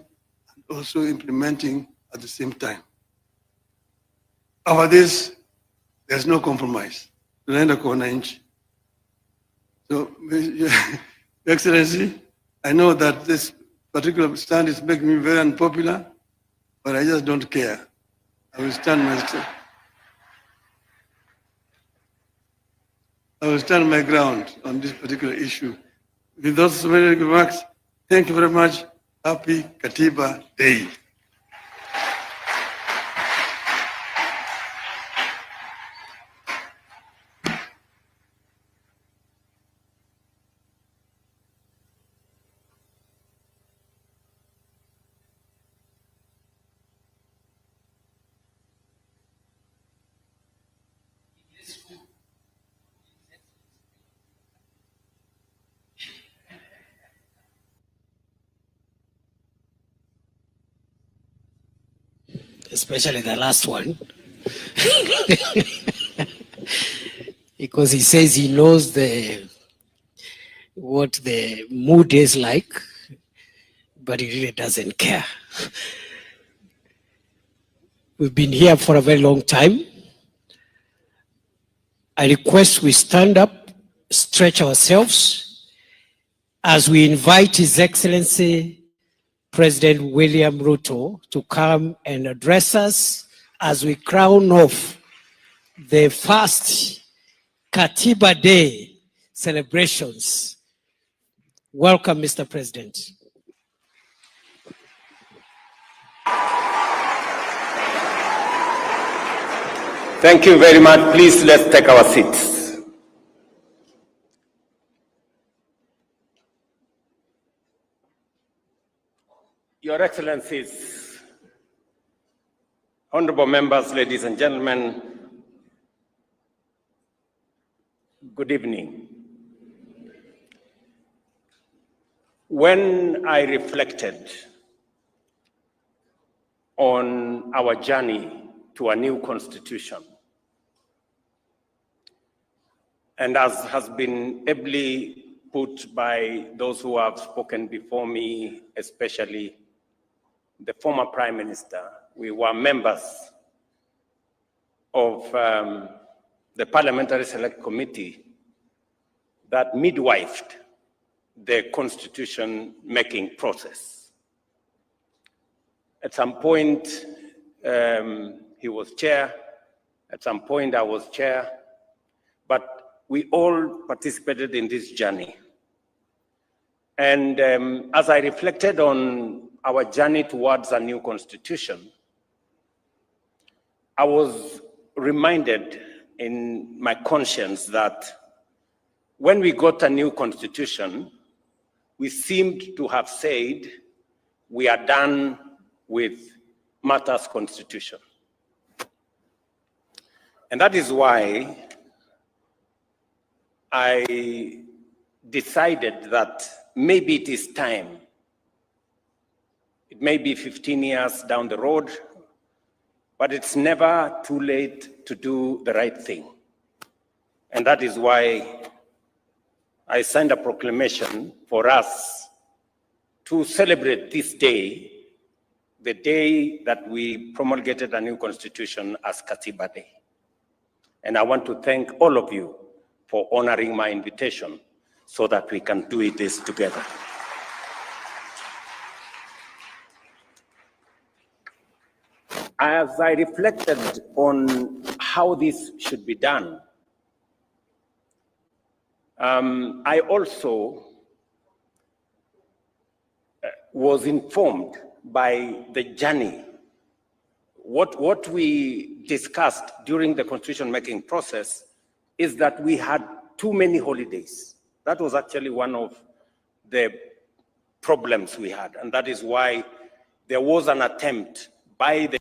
and also implementing at the same time. Over this, there's no compromise. Tunaenda kwa wananchi. So, Your Excellency, I know that this particular stand is making me very unpopular, but I just don't care. I will stand my ground on this particular issue. With those many remarks, thank you very much. Happy Katiba Day. Especially the last one. Because he says he knows what the mood is like, but he really doesn't care. We've been here for a very long time. I request we stand up, stretch ourselves, as we invite His Excellency President William Ruto to come and address us as we crown off the first Katiba Day celebrations. Welcome, Mr. President. Thank you very much. Please, let's take our seats. Your Excellencies, honorable members, ladies and gentlemen, good evening. When I reflected on our journey to a new constitution, and as has been ably put by those who have spoken before me, especially the former Prime Minister, we were members of the Parliamentary Select Committee that midwifed the constitution-making process. At some point, he was chair. At some point, I was chair. But we all participated in this journey. And as I reflected on our journey towards a new constitution, I was reminded in my conscience that when we got a new constitution, we seemed to have said, we are done with matters constitution. And that is why I decided that maybe it is time. It may be 15 years down the road, but it's never too late to do the right thing. And that is why I signed a proclamation for us to celebrate this day, the day that we promulgated a new constitution as Katiba Day. And I want to thank all of you for honoring my invitation so that we can do this together. As I reflected on how this should be done, I also was informed by the journey. What we discussed during the constitution-making process is that we had too many holidays. That was actually one of the problems we had, and that is why there was an attempt by the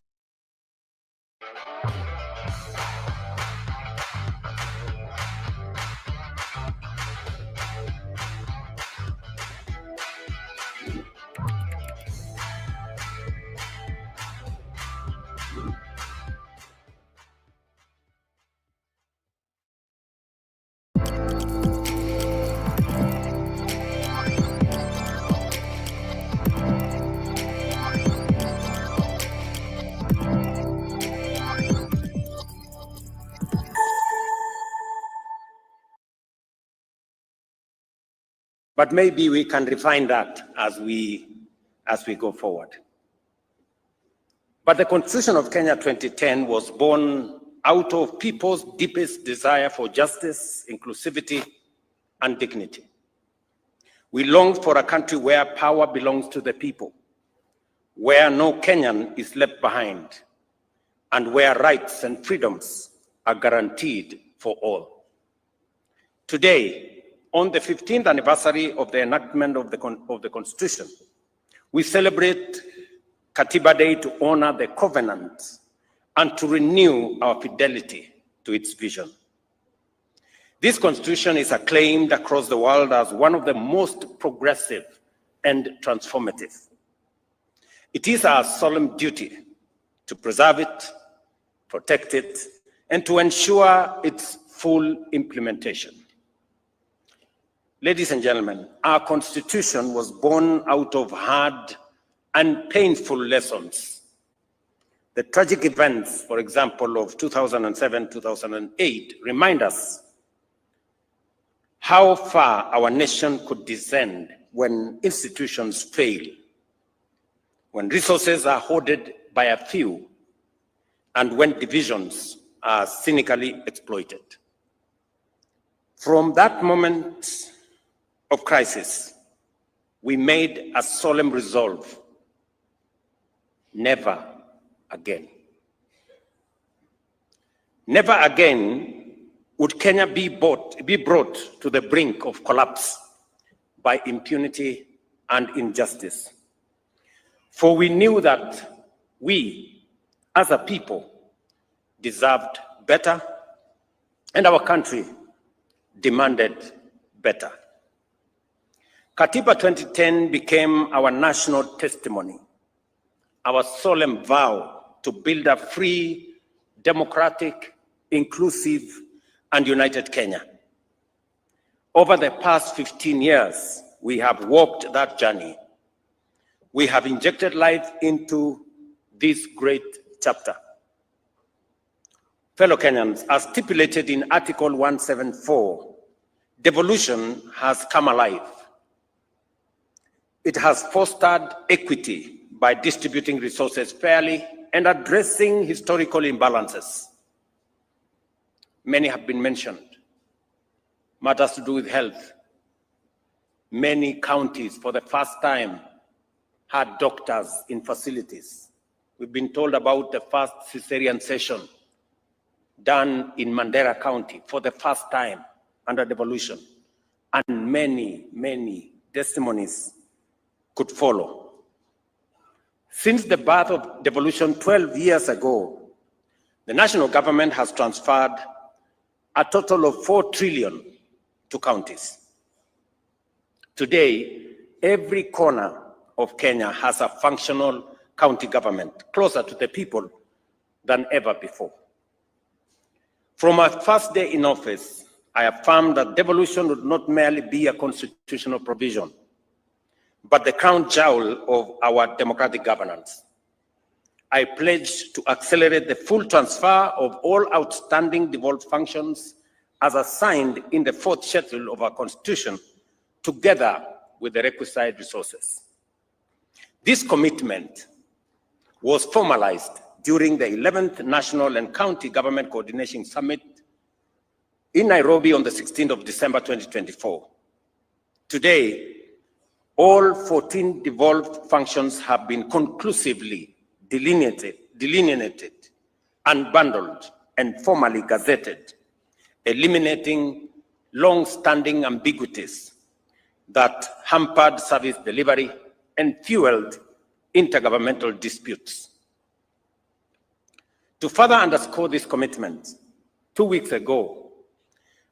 But maybe we can refine that as we go forward. But the Constitution of Kenya 2010 was born out of people's deepest desire for justice, inclusivity, and dignity. We longed for a country where power belongs to the people, where no Kenyan is left behind, and where rights and freedoms are guaranteed for all. Today, on the 15th anniversary of the enactment of the Constitution, we celebrate Katiba Day to honor the covenant and to renew our fidelity to its vision. This Constitution is acclaimed across the world as one of the most progressive and transformative. It is our solemn duty to preserve it, protect it, and to ensure its full implementation. Ladies and gentlemen, our Constitution was born out of hard and painful lessons. The tragic events, for example, of 2007, 2008, remind us how far our nation could descend when institutions fail, when resources are hoarded by a few, and when divisions are cynically exploited. From that moment of crisis, we made a solemn resolve: never again. Never again would Kenya be brought to the brink of collapse by impunity and injustice. For we knew that we, as a people, deserved better, and our country demanded better. Katiba 2010 became our national testimony, our solemn vow to build a free, democratic, inclusive, and united Kenya. Over the past 15 years, we have walked that journey. We have injected life into this great chapter. Fellow Kenyans, as stipulated in Article 174, devolution has come alive. It has fostered equity by distributing resources fairly and addressing historical imbalances. Many have been mentioned. Matters to do with health. Many counties, for the first time, had doctors in facilities. We've been told about the first cesarean session done in Mandera County for the first time under devolution, and many, many testimonies could follow. Since the birth of devolution 12 years ago, the national government has transferred a total of 4 trillion to counties. Today, every corner of Kenya has a functional county government, closer to the people than ever before. From my first day in office, I affirmed that devolution would not merely be a constitutional provision, but the crown jewel of our democratic governance. I pledged to accelerate the full transfer of all outstanding devolved functions as assigned in the 4th schedule of our constitution, together with the requisite resources. This commitment was formalized during the 11th National and County Government Coordination Summit in Nairobi on the 16th of December 2024. Today, all 14 devolved functions have been conclusively delineated, unbundled, and formally gazetted, eliminating long-standing ambiguities that hampered service delivery and fueled intergovernmental disputes. To further underscore this commitment, 2 weeks ago,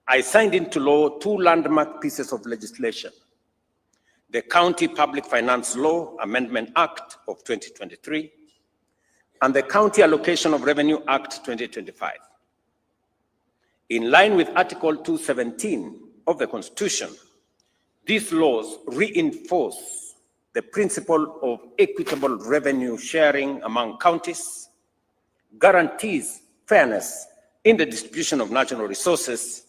I signed into law 2 landmark pieces of legislation: the County Public Finance Law Amendment Act of 2023 and the County Allocation of Revenue Act 2025. In line with Article 217 of the Constitution, these laws reinforce the principle of equitable revenue sharing among counties, guarantees fairness in the distribution of national resources,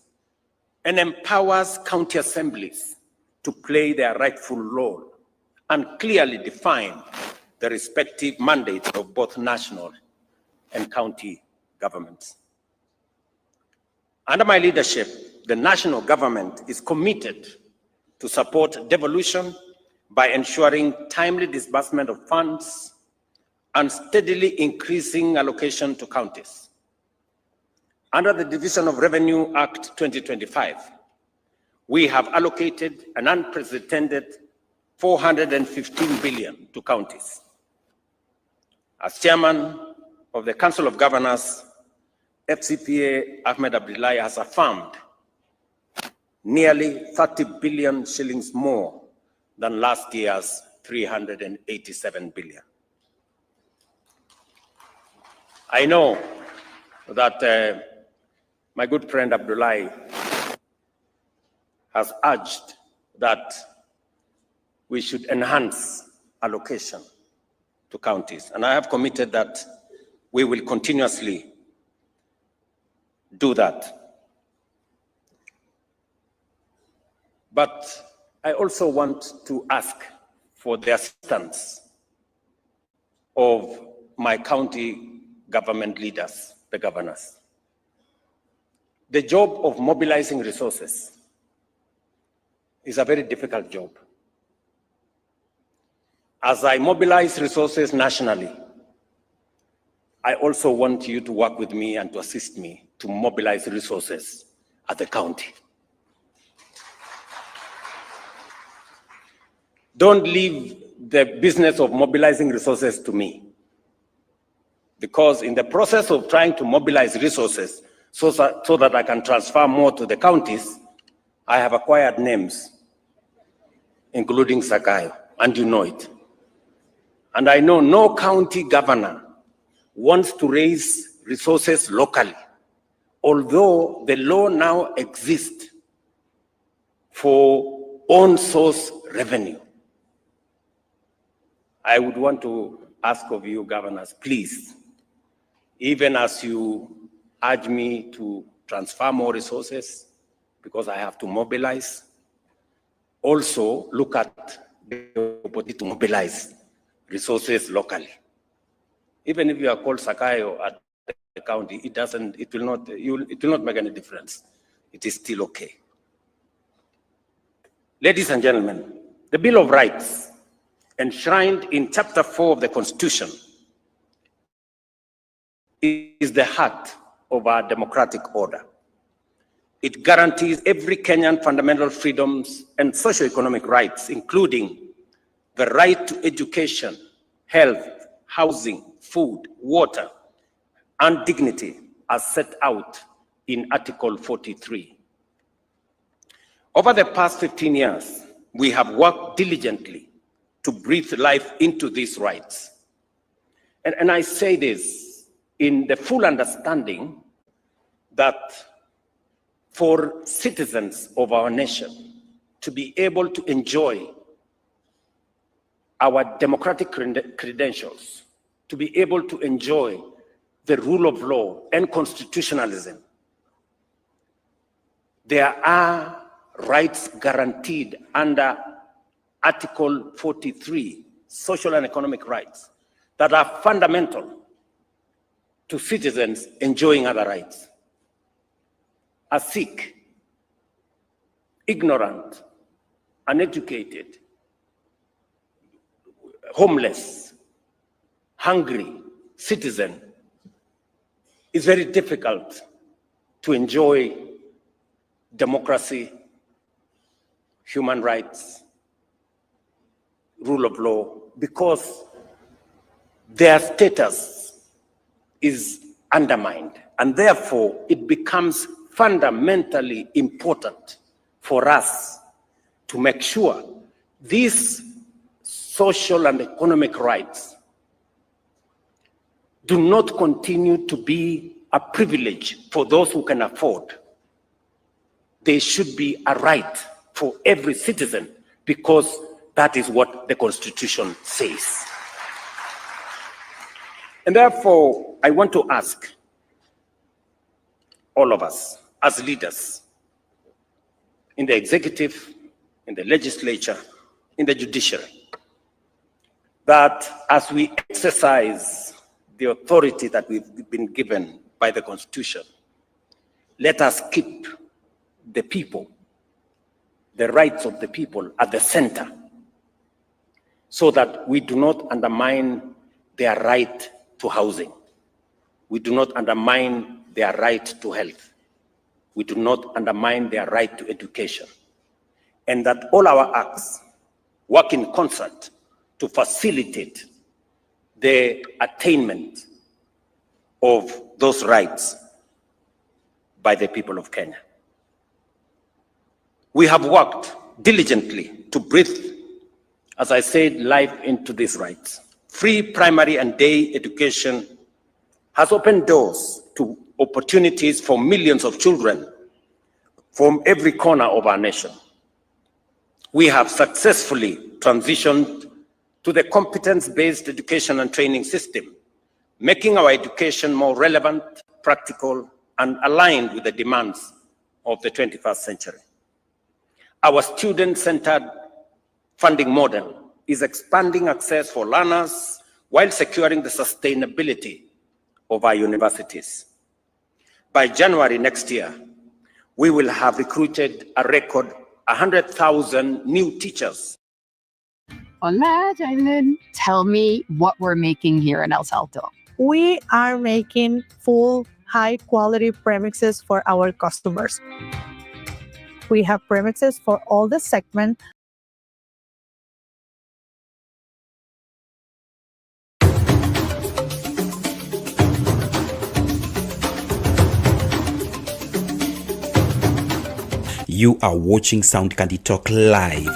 and empowers county assemblies to play their rightful role and clearly define the respective mandates of both national and county governments. Under my leadership, the national government is committed to support devolution by ensuring timely disbursement of funds and steadily increasing allocation to counties. Under the Division of Revenue Act 2025, we have allocated an unprecedented 415 billion to counties. As chairman of the Council of Governors, FCPA Ahmed Abdullahi has affirmed nearly 30 billion shillings more than last year's 387 billion. I know that my good friend Abdullahi has urged that we should enhance allocation to counties, and I have committed that we will continuously do that. But I also want to ask for the assistance of my county government leaders, the governors. The job of mobilizing resources is a very difficult job. As I mobilize resources nationally, I also want you to work with me and to assist me to mobilize resources at the county. Don't leave the business of mobilizing resources to me, because in the process of trying to mobilize resources so that I can transfer more to the counties, I have acquired names including Zakayo, and you know it. And I know no county governor wants to raise resources locally, although the law now exists for own source revenue. I would want to ask of you, governors, please, even as you urge me to transfer more resources, because I have to mobilize, also look at the opportunity to mobilize resources locally. Even if you are called Zakayo at the county, it will not make any difference. It is still okay. Ladies and gentlemen, the Bill of Rights, enshrined in Chapter 4 of the Constitution, is the heart of our democratic order. It guarantees every Kenyan fundamental freedoms and socioeconomic rights, including the right to education, health, housing, food, water, and dignity, as set out in Article 43. Over the past 15 years, we have worked diligently to breathe life into these rights. And I say this in the full understanding that for citizens of our nation to be able to enjoy our democratic credentials, to be able to enjoy the rule of law and constitutionalism, there are rights guaranteed under Article 43, social and economic rights, that are fundamental to citizens enjoying other rights. A sick, ignorant, uneducated, homeless, hungry citizen is very difficult to enjoy democracy, human rights, rule of law, because their status is undermined. And therefore, it becomes fundamentally important for us to make sure these social and economic rights do not continue to be a privilege for those who can afford. They should be a right for every citizen, because that is what the Constitution says. And therefore, I want to ask all of us as leaders in the executive, in the legislature, in the judiciary, that as we exercise the authority that we've been given by the Constitution, let us keep the people, the rights of the people at the center, so that we do not undermine their right to housing. We do not undermine their right to health. We do not undermine their right to education. And that all our acts work in concert to facilitate the attainment of those rights by the people of Kenya. We have worked diligently to breathe, as I said, life into these rights. Free primary and day education has opened doors to opportunities for millions of children from every corner of our nation. We have successfully transitioned to the competence-based education and training system, making our education more relevant, practical, and aligned with the demands of the 21st century. Our student-centered funding model is expanding access for learners while securing the sustainability of our universities. By January next year, we will have recruited a record 100,000 new teachers. Hola, Jalen. Tell me what we're making here in El Salto. We are making full, high-quality premixes for our customers. We have premixes for all the segments. You are watching Sound Candy Talk live.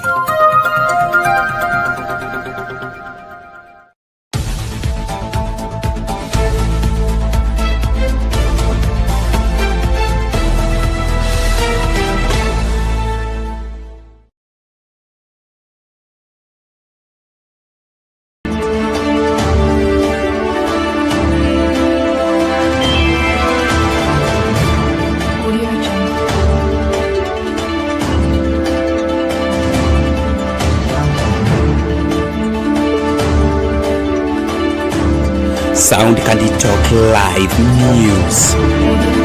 Sound Candy Talk Live News.